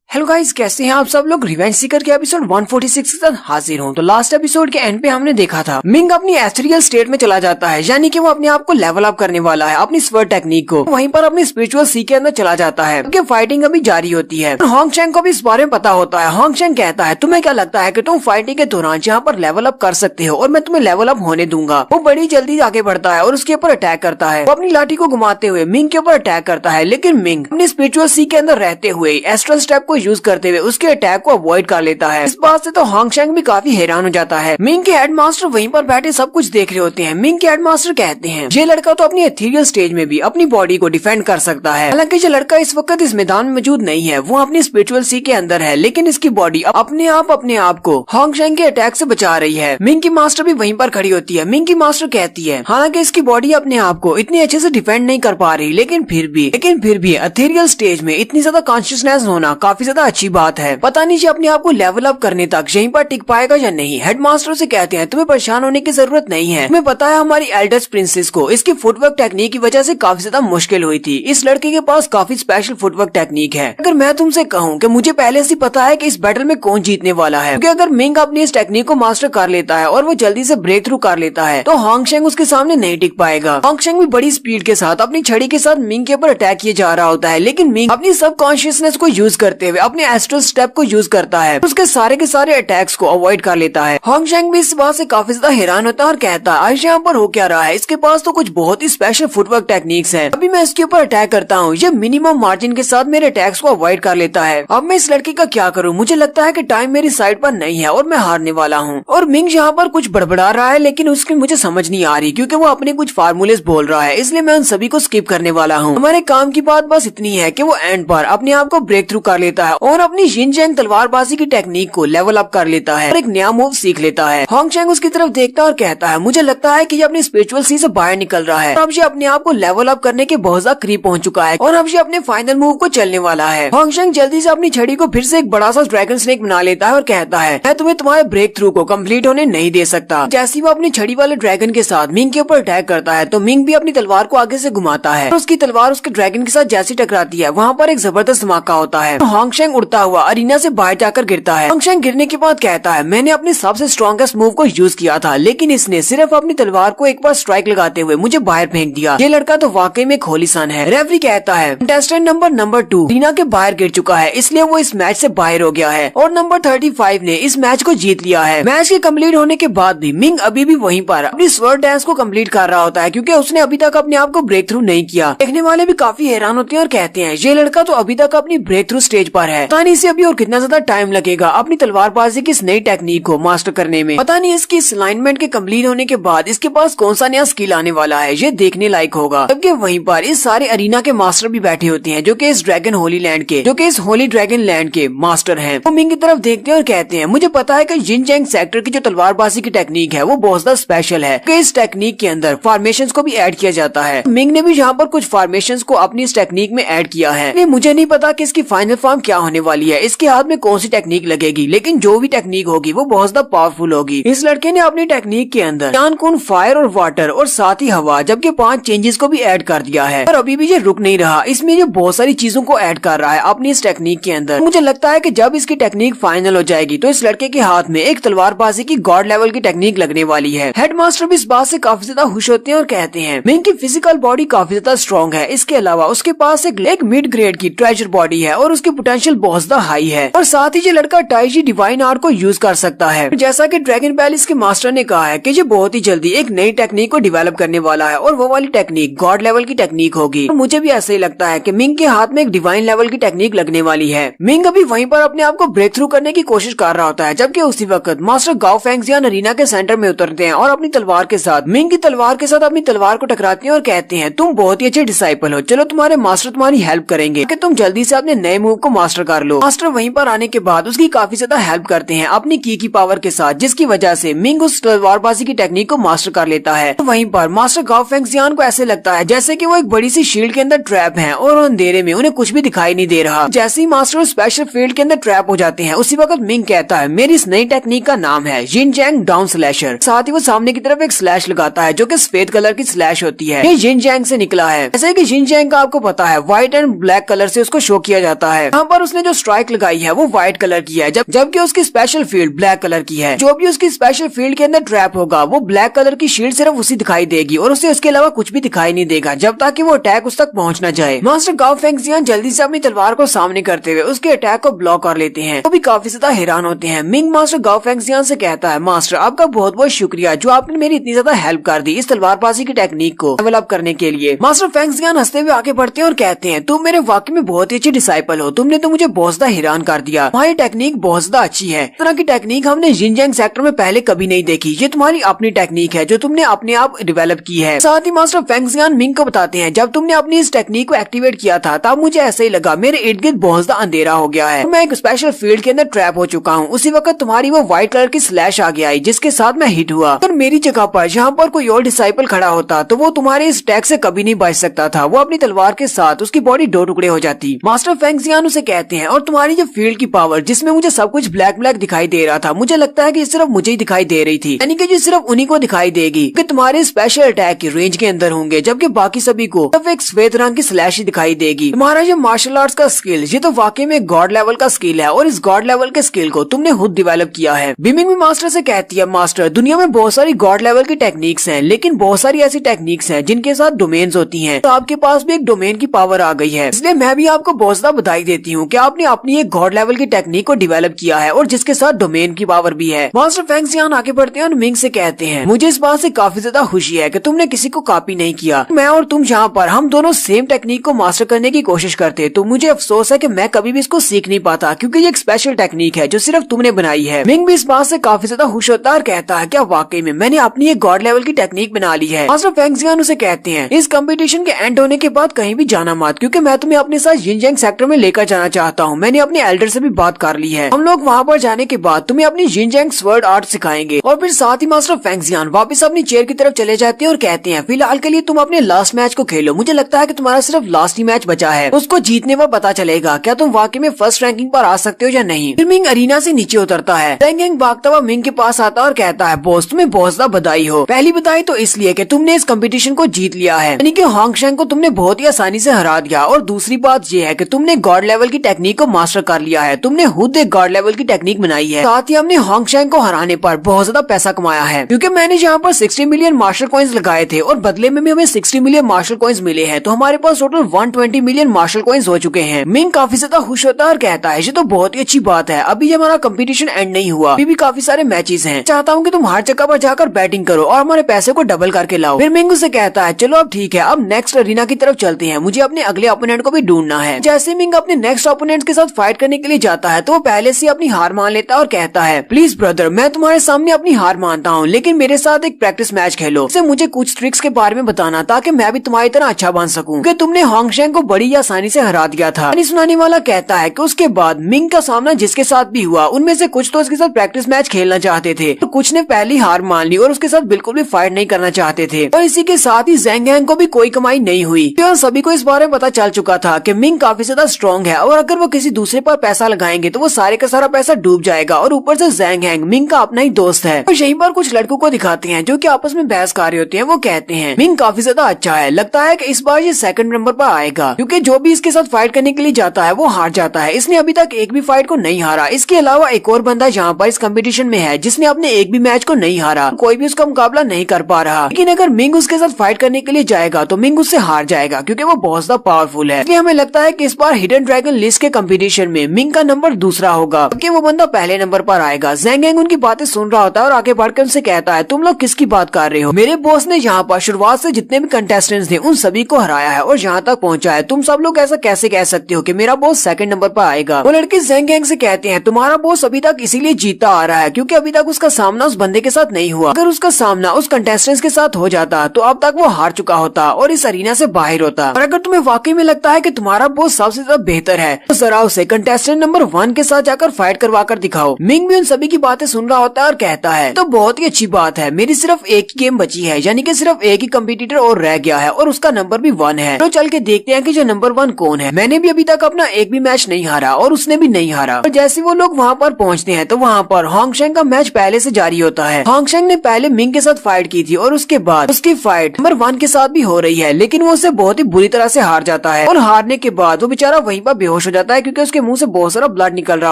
हेलो गाइस, कैसे हैं आप सब लोग। रिवेंज सीकर के एपिसोड 146 के साथ हाजिर हूं। तो लास्ट एपिसोड के एंड पे हमने देखा था मिंग अपनी एथेरियल स्टेट में चला जाता है, यानी कि वो अपने आप को लेवल अप करने वाला है अपनी स्वर्ड टेक्निक को। वहीं पर अपनी स्पिरिचुअल सी के अंदर चला जाता है क्योंकि फाइटिंग अभी जारी होती है। होंगशेंग को भी इस बारे में पता होता है। होंगशेंग कहता है तुम्हें क्या लगता है कि तुम फाइटिंग के दौरान यहाँ पर लेवल अप कर सकते हो और मैं तुम्हें लेवल अप होने दूंगा। वो बड़ी जल्दी आगे बढ़ता है और उसके ऊपर अटैक करता है। वो अपनी लाठी को घुमाते हुए मिंग के ऊपर अटैक करता है, लेकिन मिंग अपनी स्पिरिचुअल सी के अंदर रहते हुए एस्ट्रल स्टेप को यूज करते हुए के अटैक को अवॉइड कर लेता है। इस बात से तो होंगशेंग भी काफी हैरान हो जाता है। मिंग के हेडमास्टर वहीं पर बैठे सब कुछ देख रहे होते हैं। मिंग के हेडमास्टर कहते हैं ये लड़का तो अपनी एथेरियल स्टेज में भी अपनी बॉडी को डिफेंड कर सकता है। हालांकि ये लड़का इस वक्त इस मैदान में मौजूद नहीं है, वो अपनी स्पिरिचुअल सी के अंदर है, लेकिन इसकी बॉडी अपने आप को होंगशेंग के अटैक से बचा रही है। मिंग की मास्टर भी वहीं पर खड़ी होती है। मिंग की मास्टर कहती है हालांकि इसकी बॉडी अपने आप को इतनी अच्छे से डिफेंड नहीं कर पा रही, लेकिन फिर भी एथेरियल स्टेज में इतनी ज्यादा कॉन्शियसनेस होना काफी ज्यादा अच्छी बात है। पता नहीं अपने आप को लेवल अप करने तक यहीं पर टिक पाएगा या नहीं। हेडमास्टर से कहते हैं तुम्हें परेशान होने की जरूरत नहीं है, तुम्हें पता है हमारी एल्डर्स प्रिंसेस को इसकी फुटवर्क टेक्निक की वजह से काफी ज्यादा मुश्किल हुई थी। इस लड़के के पास काफी स्पेशल फुटवर्क टेक्निक है। अगर मैं तुमसे कहूँ कि मुझे पहले से पता है कि इस बैटल में कौन जीतने वाला है, क्योंकि अगर मिंग अपनी इस टेक्निक को मास्टर कर लेता है और वो जल्दी से ब्रेक थ्रू कर लेता है तो होंगशेंग उसके सामने नहीं टिक पाएगा। होंगशेंग भी बड़ी स्पीड के साथ अपनी छड़ी के साथ मिंग के ऊपर अटैक किया जा रहा होता है, लेकिन मिंग अपनी सब कॉन्शियसनेस को यूज करते हुए अपने एस्ट्रल स्टेप को यूज करता है, उसके सारे के सारे अटैक्स को अवॉइड कर लेता है। होंगशेंग भी इस बात से काफी ज्यादा हैरान होता है और कहता है आज यहाँ पर हो क्या रहा है, इसके पास तो कुछ बहुत ही स्पेशल फुटवर्क टेक्निक्स हैं। अभी मैं इसके ऊपर अटैक करता हूँ, ये मिनिमम मार्जिन के साथ मेरे अटैक्स को अवॉइड कर लेता है। अब मैं इस लड़के का क्या करूँ, मुझे लगता है कि टाइम मेरी साइड पर नहीं है और मैं हारने वाला हूँ। और मिंग यहाँ पर कुछ बड़बड़ा रहा है, लेकिन उसकी मुझे समझ नहीं आ रही क्योंकि वो अपने कुछ फार्मूलेस बोल रहा है, इसलिए मैं उन सभी को स्किप करने वाला हूँ। हमारे काम की बात बस इतनी है कि वो एंड पर अपने आप को ब्रेक थ्रू कर लेता है और अपनी यिनचैंग तलवारबाजी की टेक्निक को लेवल अप कर लेता है और एक नया मूव सीख लेता है। होंगशेंग उसकी तरफ देखता है और कहता है मुझे लगता है कि ये अपनी स्पिरिचुअल सी से बाहर निकल रहा है। अब ये अपने आप को लेवल अप करने के बहुत ज्यादा करीब पहुंच चुका है और अब ये अपने फाइनल मूव को चलने वाला है। होंगशेंग जल्दी से अपनी छड़ी को फिर से एक बड़ा सा ड्रैगन स्नेक बना लेता है और कहता है मैं तुम्हें तुम्हारे ब्रेक थ्रू को कम्प्लीट होने नहीं दे सकता। जैसे वो अपनी छड़ी वाले ड्रैगन के साथ मिंग के ऊपर अटैक करता है तो मिंग भी अपनी तलवार को आगे से घुमाता है और उसकी तलवार उसके ड्रैगन के साथ जैसी टकराती है वहाँ पर एक जबरदस्त धमाका होता है। होंगशेंग उड़ता हुआ अरीना से बाहर जाकर गिरता है। होंगशेंग गिरने के बाद कहता है मैंने अपने सबसे स्ट्रॉन्गेस्ट मूव को यूज किया था, लेकिन इसने सिर्फ अपनी तलवार को एक बार स्ट्राइक लगाते हुए मुझे बाहर फेंक दिया। ये लड़का तो वाकई में खोली सन है। रेफरी कहता है कंटेस्टेंट नंबर 2 रीना के बाहर गिर चुका है, इसलिए वो इस मैच से बाहर हो गया है और नंबर 35 ने इस मैच को जीत लिया है। मैच के कम्प्लीट होने के बाद भी मिंग अभी भी वहीं पर अपनी स्वर्ड डांस को कम्प्लीट कर रहा होता है क्योंकि उसने अभी तक अपने आप को ब्रेक थ्रू नहीं किया। देखने वाले भी काफी हैरान होते हैं और कहते हैं ये लड़का तो अभी तक अपनी ब्रेक थ्रू स्टेज पर है, पता नहीं इसे अभी और कितना ज्यादा टाइम लगेगा अपनी तलवारबाजी की इस नई टेक्निक को मास्टर करने में। पता नहीं इसकी इस अलाइनमेंट के कम्प्लीट होने के बाद इसके पास कौन सा नया स्किल आने वाला है, ये देखने लायक होगा। जबकि वहीं पर इस सारे अरीना के मास्टर भी बैठे होते हैं जो कि इस होली ड्रैगन लैंड के मास्टर हैं। वो मिंग की तरफ देखते हैं और कहते हैं मुझे पता है कि यिनचैंग सेक्टर की जो तलवारबाजी की टेक्निक है वो बहुत ज्यादा स्पेशल है कि इस टेक्निक के अंदर फॉर्मेशंस को भी ऐड किया जाता है। मिंग ने भी यहाँ पर कुछ फॉर्मेशंस को अपनी इस टेक्निक में ऐड किया है। मुझे नहीं पता कि इसकी फाइनल फॉर्म क्या होने वाली है, इसके हाथ में कौन सी टेक्निक लगेगी, लेकिन जो भी टेक्निक होगी वो बहुत ज्यादा पावरफुल होगी। इस लड़के ने अपनी टेक्निक के अंदर चांद फायर और वाटर और साथ ही हवा जबकि 5 चेंजेस को भी ऐड कर दिया है और अभी भी ये रुक नहीं रहा, इसमें ये बहुत सारी चीजों को ऐड कर रहा है अपनी इस टेक्निक के अंदर। मुझे लगता है कि जब इसकी टेक्निक फाइनल हो जाएगी तो इस लड़के के हाथ में एक तलवारबाजी की गॉड लेवल की टेक्निक लगने वाली है। हेडमास्टर भी इस बात से काफी ज्यादा खुश होते हैं और कहते हैं मिंग की फिजिकल बॉडी काफी ज्यादा स्ट्रॉन्ग है, इसके अलावा उसके पास एक मिड ग्रेड की ट्रेजर बॉडी है और उसकी पोटेंशियल बहुत ज्यादा हाई है और साथ ही ये लड़का टाइजी डिवाइन आर्ट को यूज कर सकता है। जैसा कि ड्रैगन पैलेस के मास्टर ने कहा है कि ये बहुत ही जल्दी एक नई टेक्निक को डेवलप करने वाला है और वो वाली टेक्निक गॉड लेवल की टेक्निक होगी। और मुझे भी ऐसा ही लगता है कि मिंग के हाथ में एक डिवाइन लेवल की टेक्निक लगने वाली है। मिंग अभी वहीं पर अपने आप को ब्रेक थ्रू करने की कोशिश कर रहा होता है, जबकि उसी वक्त मास्टर गाओ फेंगजियान अरीना के सेंटर में उतरते हैं और अपनी तलवार के साथ मिंग की तलवार के साथ अपनी तलवार को टकराते हैं और कहते हैं तुम बहुत ही अच्छे डिसाइपल हो, चलो तुम्हारे मास्टर तुम्हारी हेल्प करेंगे कि तुम जल्दी से अपने नए मूव को मास्टर मास्टर कर लो। मास्टर वहीं पर आने के बाद उसकी काफी ज्यादा हेल्प करते हैं अपनी की पावर के साथ, जिसकी वजह से मिंग उस तलवारबाजी की टेक्निक को मास्टर कर लेता है। तो वहीं पर मास्टर गाओ फेंगजियान को ऐसे लगता है जैसे कि वो एक बड़ी सी शील्ड के अंदर ट्रैप हैं और अंधेरे में उन्हें कुछ भी दिखाई नहीं दे रहा। जैसे ही मास्टर स्पेशल फील्ड के अंदर ट्रैप हो जाते हैं, उसी वक्त मिंग कहता है मेरी इस नई टेक्निक का नाम है जिनजैंग डाउन स्लैशर। साथ ही वो सामने की तरफ एक स्लैश लगाता है जो कि सफेद कलर की स्लैश होती है। ये जिनजैंग से निकला है। जैसे कि जिनजैंग का आपको पता है व्हाइट एंड ब्लैक कलर से उसको शो किया जाता है। यहाँ पर उसने जो स्ट्राइक लगाई है वो व्हाइट कलर की है, जबकि उसकी स्पेशल फील्ड ब्लैक कलर की है। जो भी उसकी स्पेशल फील्ड के अंदर ट्रैप होगा वो ब्लैक कलर की शील्ड सिर्फ उसी दिखाई देगी और उसे उसके अलावा कुछ भी दिखाई नहीं देगा जब तक कि वो अटैक उस तक पहुंच न जाए। मास्टर गाओ फेंगजियान जल्दी से अपनी तलवार को सामने करते हुए उसके अटैक को ब्लॉक कर लेते हैं। वो भी काफी ज्यादा हैरान होते हैं। मिंग मास्टर गाओ फेंगजियान से कहता है मास्टर आपका बहुत बहुत शुक्रिया जो आपने मेरी इतनी ज्यादा हेल्प कर दी इस तलवारबाजी की टेक्निक को डेवलप करने के लिए। मास्टर फेंगजियान हंसते हुए आगे बढ़ते हैं और कहते हैं तुम मेरे वाकई में बहुत ही अच्छी डिसाइपल हो, तुमने तो मुझे बहुत ज्यादा हैरान कर दिया। तुम्हारी टेक्निक बहुत ज्यादा अच्छी है। इस तरह की टेक्निक हमने जिनजैंग सेक्टर में पहले कभी नहीं देखी। ये तुम्हारी अपनी टेक्निक है जो तुमने अपने आप डेवलप की है। साथ ही मास्टर फेंगजियान मिंग को बताते हैं जब तुमने अपनी इस टेक्निक को एक्टिवेट किया था तब मुझे ऐसा ही लगा मेरे इर्द गिर्द बहुत ज्यादा अंधेरा हो गया है, मैं एक स्पेशल फील्ड के अंदर ट्रैप हो चुका हूँ। उसी वक्त तुम्हारी वो व्हाइट कलर की स्लैश आ गया जिसके साथ मैं हिट हुआ। और मेरी जगह पर जहाँ पर कोई और डिसाइपल खड़ा होता तो वो तुम्हारे इस अटैक से कभी नहीं बच सकता था। वो अपनी तलवार के साथ उसकी बॉडी दो टुकड़े हो जाती। मास्टर फेंगजियान उसे कहते हैं और तुम्हारी जो फील्ड की पावर जिसमें मुझे सब कुछ ब्लैक ब्लैक दिखाई दे रहा था, मुझे लगता है कि सिर्फ मुझे ही दिखाई दे रही थी, यानी कि जो सिर्फ उन्हीं को दिखाई देगी कि तुम्हारे स्पेशल अटैक की रेंज के अंदर होंगे, जबकि बाकी सभी को सिर्फ एक सफेद रंग की स्लैश ही दिखाई देगी। तुम्हारा जो मार्शल आर्ट्स का स्किल ये तो वाकई में गॉड लेवल का स्किल है और इस गॉड लेवल के स्किल को तुमने खुद डेवलप किया है। बिमिंग भी मास्टर से कहती है मास्टर दुनिया में बहुत सारी गॉड लेवल की टेक्निक्स हैं, लेकिन बहुत सारी ऐसी टेक्निक्स हैं जिनके साथ डोमेन्स होती हैं। तो आपके पास भी एक डोमेन की पावर आ गई है, इसलिए मैं भी आपको बहुत ज्यादा बधाई देती हूँ कि आपने अपनी एक गॉड लेवल की टेक्निक को डेवलप किया है और जिसके साथ डोमेन की पावर भी है। मास्टर फेंगजियान आगे बढ़ते हैं और मिंग से कहते हैं मुझे इस बात से काफी ज्यादा खुशी है कि तुमने किसी को कॉपी नहीं किया। मैं और तुम जहाँ पर हम दोनों सेम टेक्निक को मास्टर करने की कोशिश करते, तो मुझे अफसोस है कि मैं कभी भी इसको सीख नहीं पाता क्योंकि ये एक स्पेशल टेक्निक है जो सिर्फ तुमने बनाई है। मिंग भी इस बात से काफी ज्यादा खुश होता है और कहता है क्या वाकई में मैंने अपनी एक गॉड लेवल की टेक्निक बना ली है। मास्टर फेंगजियान उसे कहते हैं इस कंपटीशन के एंड होने के बाद कहीं भी जाना मत, क्योंकि मैं तुम्हें अपने साथ जिनजैंग सेक्टर में लेकर जाना चाहता हूँ। मैंने अपने एल्डर से भी बात कर ली है। हम लोग वहाँ पर जाने के बाद तुम्हें अपनी जिनजैंग स्वर्ड आर्ट सिखाएंगे। और फिर साथ ही मास्टर फेंगजियान वापस अपनी चेयर की तरफ चले जाते हैं और कहते हैं फिलहाल के लिए तुम अपने लास्ट मैच को खेलो, मुझे लगता है कि तुम्हारा सिर्फ लास्ट ही मैच बचा है, उसको जीतने पर पता चलेगा क्या तुम वाकई में फर्स्ट रैंकिंग पर आ सकते हो या नहीं। फिर मिंग अरीना से नीचे उतरता है। जैंग भागता हुआ मिंग के पास आता है और कहता है बॉस तुम्हें बहुत ज्यादा बधाई हो। पहली बधाई तो इसलिए कि तुमने इस कंपटीशन को जीत लिया है, यानी कि होंगशेंग को तुमने बहुत ही आसानी से हरा दिया। और दूसरी बात ये है कि तुमने गॉड लेवल की टेक्निक को मास्टर कर लिया है, तुमने खुद एक गॉड लेवल की टेक्निक बनाई है। साथ ही हमने होंगशेंग को हराने पर बहुत ज्यादा पैसा कमाया है, क्योंकि मैंने यहाँ पर 60 मिलियन मार्शल कॉइन्स लगाए थे और बदले में भी हमें 60 मिलियन मार्शल कॉइन्स मिले हैं, तो हमारे पास टोटल 120 मिलियन मार्शल कॉइन्स हो चुके हैं। मिंग काफी ज्यादा खुश होता है और कहता है ये तो बहुत ही अच्छी बात है, अभी हमारा कंपटीशन एंड नहीं हुआ, अभी भी काफी सारे मैचेस हैं। चाहता हूँ कि तुम हर जगह पर जाकर बैटिंग करो और हमारे पैसे को डबल करके लाओ। फिर मिंग उसे कहता है चलो अब ठीक है, अब नेक्स्ट अरीना की तरफ चलते हैं, मुझे अपने अगले ओपोनेंट को भी ढूंढना है। जैसे मिंग अपने नेक्स्ट ओपोनेंट के साथ फाइट करने के लिए जाता है तो वो पहले से अपनी हार मान लेता है और कहता है प्लीज ब्रदर मैं तुम्हारे सामने अपनी हार मानता हूँ, लेकिन मेरे साथ एक प्रैक्टिस मैच खेलो, इससे मुझे कुछ ट्रिक्स के बारे में बताना ताकि मैं भी तुम्हारी तरह अच्छा बन सकूं, कि तुमने होंगशेंग को बड़ी आसानी से हरा दिया था। सुनाने वाला कहता है कि उसके बाद मिंग का सामना जिसके साथ भी हुआ उनमें से कुछ तो उसके साथ प्रैक्टिस मैच खेलना चाहते थे, तो कुछ ने पहली हार मान ली और उसके साथ बिल्कुल भी फाइट नहीं करना चाहते थे। और इसी के साथ ही ज़ैंग को भी कोई कमाई नहीं हुई, क्योंकि सभी को इस बारे में पता चल चुका था कि मिंग काफी ज्यादा स्ट्रॉन्ग है और अगर वो किसी दूसरे पर पैसा लगाएंगे तो वो सारे का सारा पैसा डूब जाएगा। और ऊपर से ज़ैंग मिंग का अपना ही दोस्त है। और यहीं पर कुछ लड़कों को दिखाते हैं जो कि आपस में बहस कर रहे होते हैं। वो कहते हैं मिंग काफी ज्यादा अच्छा है, लगता है कि इस बार ये सेकंड नंबर पर आएगा, क्योंकि जो भी इसके साथ फाइट करने के लिए जाता है वो हार जाता है। इसने अभी तक एक भी फाइट को नहीं हारा। इसके अलावा एक और बंदा यहाँ पर इस कंपटीशन में है जिसने अपने एक भी मैच को नहीं हारा, कोई भी उसका मुकाबला नहीं कर पा रहा। लेकिन अगर मिंग उसके साथ फाइट करने के लिए जाएगा तो मिंग उससे हार जाएगा, क्योंकि वो बहुत ज्यादा पावरफुल है। इसलिए हमें लगता है कि इस बार हिडन ड्रैगन लिस्ट के कंपटीशन में मिंग का नंबर दूसरा होगा, क्योंकि वो बंदा पहले नंबर पर आएगा। ज़ैंग उनकी बातें सुन रहा होता है और आगे बढ़कर उनसे कहता है तुम लोग किसकी बात कर रहे हो, मेरे बॉस ने यहाँ पर शुरुआत से जितने भी कंटेस्टेंट्स थे उन सभी को हराया है और यहाँ तक पहुँचा है, तुम सब लोग ऐसा कैसे कह सकते हो कि मेरा बॉस सेकंड नंबर पर आएगा। वो लड़के ज़ैंग से कहते हैं तुम्हारा बॉस अभी तक इसीलिए जीता आ रहा है क्योंकि अभी तक उसका सामना उस बंदे के साथ नहीं हुआ। अगर उसका सामना उस कंटेस्टेंट्स के साथ हो जाता तो अब तक वो हार चुका होता और इस अरीना से बाहर होता। और अगर तुम्हें वाकई में लगता है कि तुम्हारा बॉस सबसे ज्यादा बेहतर है तो जरा उसे कंटेस्टेंट नंबर 1 के साथ जाकर फाइट करवा कर दिखाओ। मिंग भी उन सभी की बातें सुन रहा होता है और कहता है तो बहुत ही अच्छी बात है, मेरी सिर्फ एक ही गेम बची है, यानी कि सिर्फ एक ही कंपटीटर और रह गया है और उसका नंबर भी 1 है। तो चल के देखते हैं कि जो नंबर 1 कौन है। मैंने भी अभी तक अपना एक भी मैच नहीं हारा और उसने भी नहीं हारा। और जैसे वो लोग वहाँ पर पहुँचते हैं तो वहाँ पर होंगशेंग का मैच पहले से जारी होता है। होंगशेंग ने पहले मिंग के साथ फाइट की थी और उसके बाद उसकी फाइट नंबर 1 के साथ भी हो रही है, लेकिन वो उससे बहुत ही बुरी तरह से हार जाता है और हारने के बाद वो बेचारा वहीं पर बेहोश हो जाता है क्योंकि उसके मुंह से बहुत सारा ब्लड निकल रहा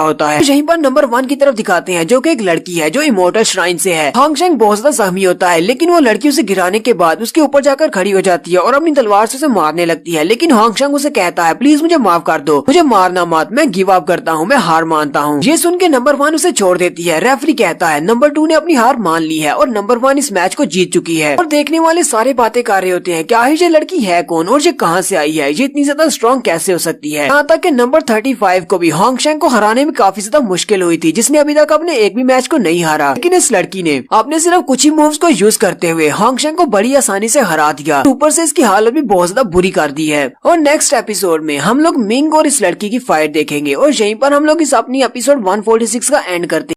होता है। यहीं पर नंबर 1 की तरफ दिखाते हैं जो कि एक लड़की है जो इमोर्टल श्राइन से है। होंगशेंग बहुत ज्यादा जख्मी होता है, लेकिन वो लड़की उसे गिराने के बाद उसके ऊपर जाकर खड़ी हो जाती है और अपनी तलवार से उसे मारने लगती है। लेकिन होंगशेंग उसे कहता है प्लीज मुझे माफ कर दो, मुझे मारना मत, मैं गिव अप करता हूँ, मैं हार मानता हूँ। ये सुन के नंबर 1 उसे छोड़ देती है। रेफरी कहता है नंबर 2 ने अपनी हार मान ली है और नंबर 1 इस मैच को जीत चुकी है। और देखने वाले सारे बातें कर रहे होते हैं कि आखिर ये लड़की है कौन और ये कहाँ से आई है, ये इतनी ज्यादा स्ट्रॉन्ग कैसे हो सकती है। यहाँ तक कि नंबर 35 को भी होंगशेंग को हराने में काफी ज्यादा मुश्किल हुई थी, जिसने अभी तक अपने एक भी मैच को नहीं हारा। लेकिन इस लड़की ने अपने सिर्फ कुछ ही मूव्स को यूज करते हुए होंगशेंग को बड़ी आसानी से हरा दिया। ऊपर से इसकी हालत भी बहुत ज्यादा बुरी कर दी है। और नेक्स्ट एपिसोड में हम लोग मिंग और इस लड़की की फाइट देखेंगे और यहीं पर हम लोग इस अपनी एपिसोड 146 का एंड करते हैं।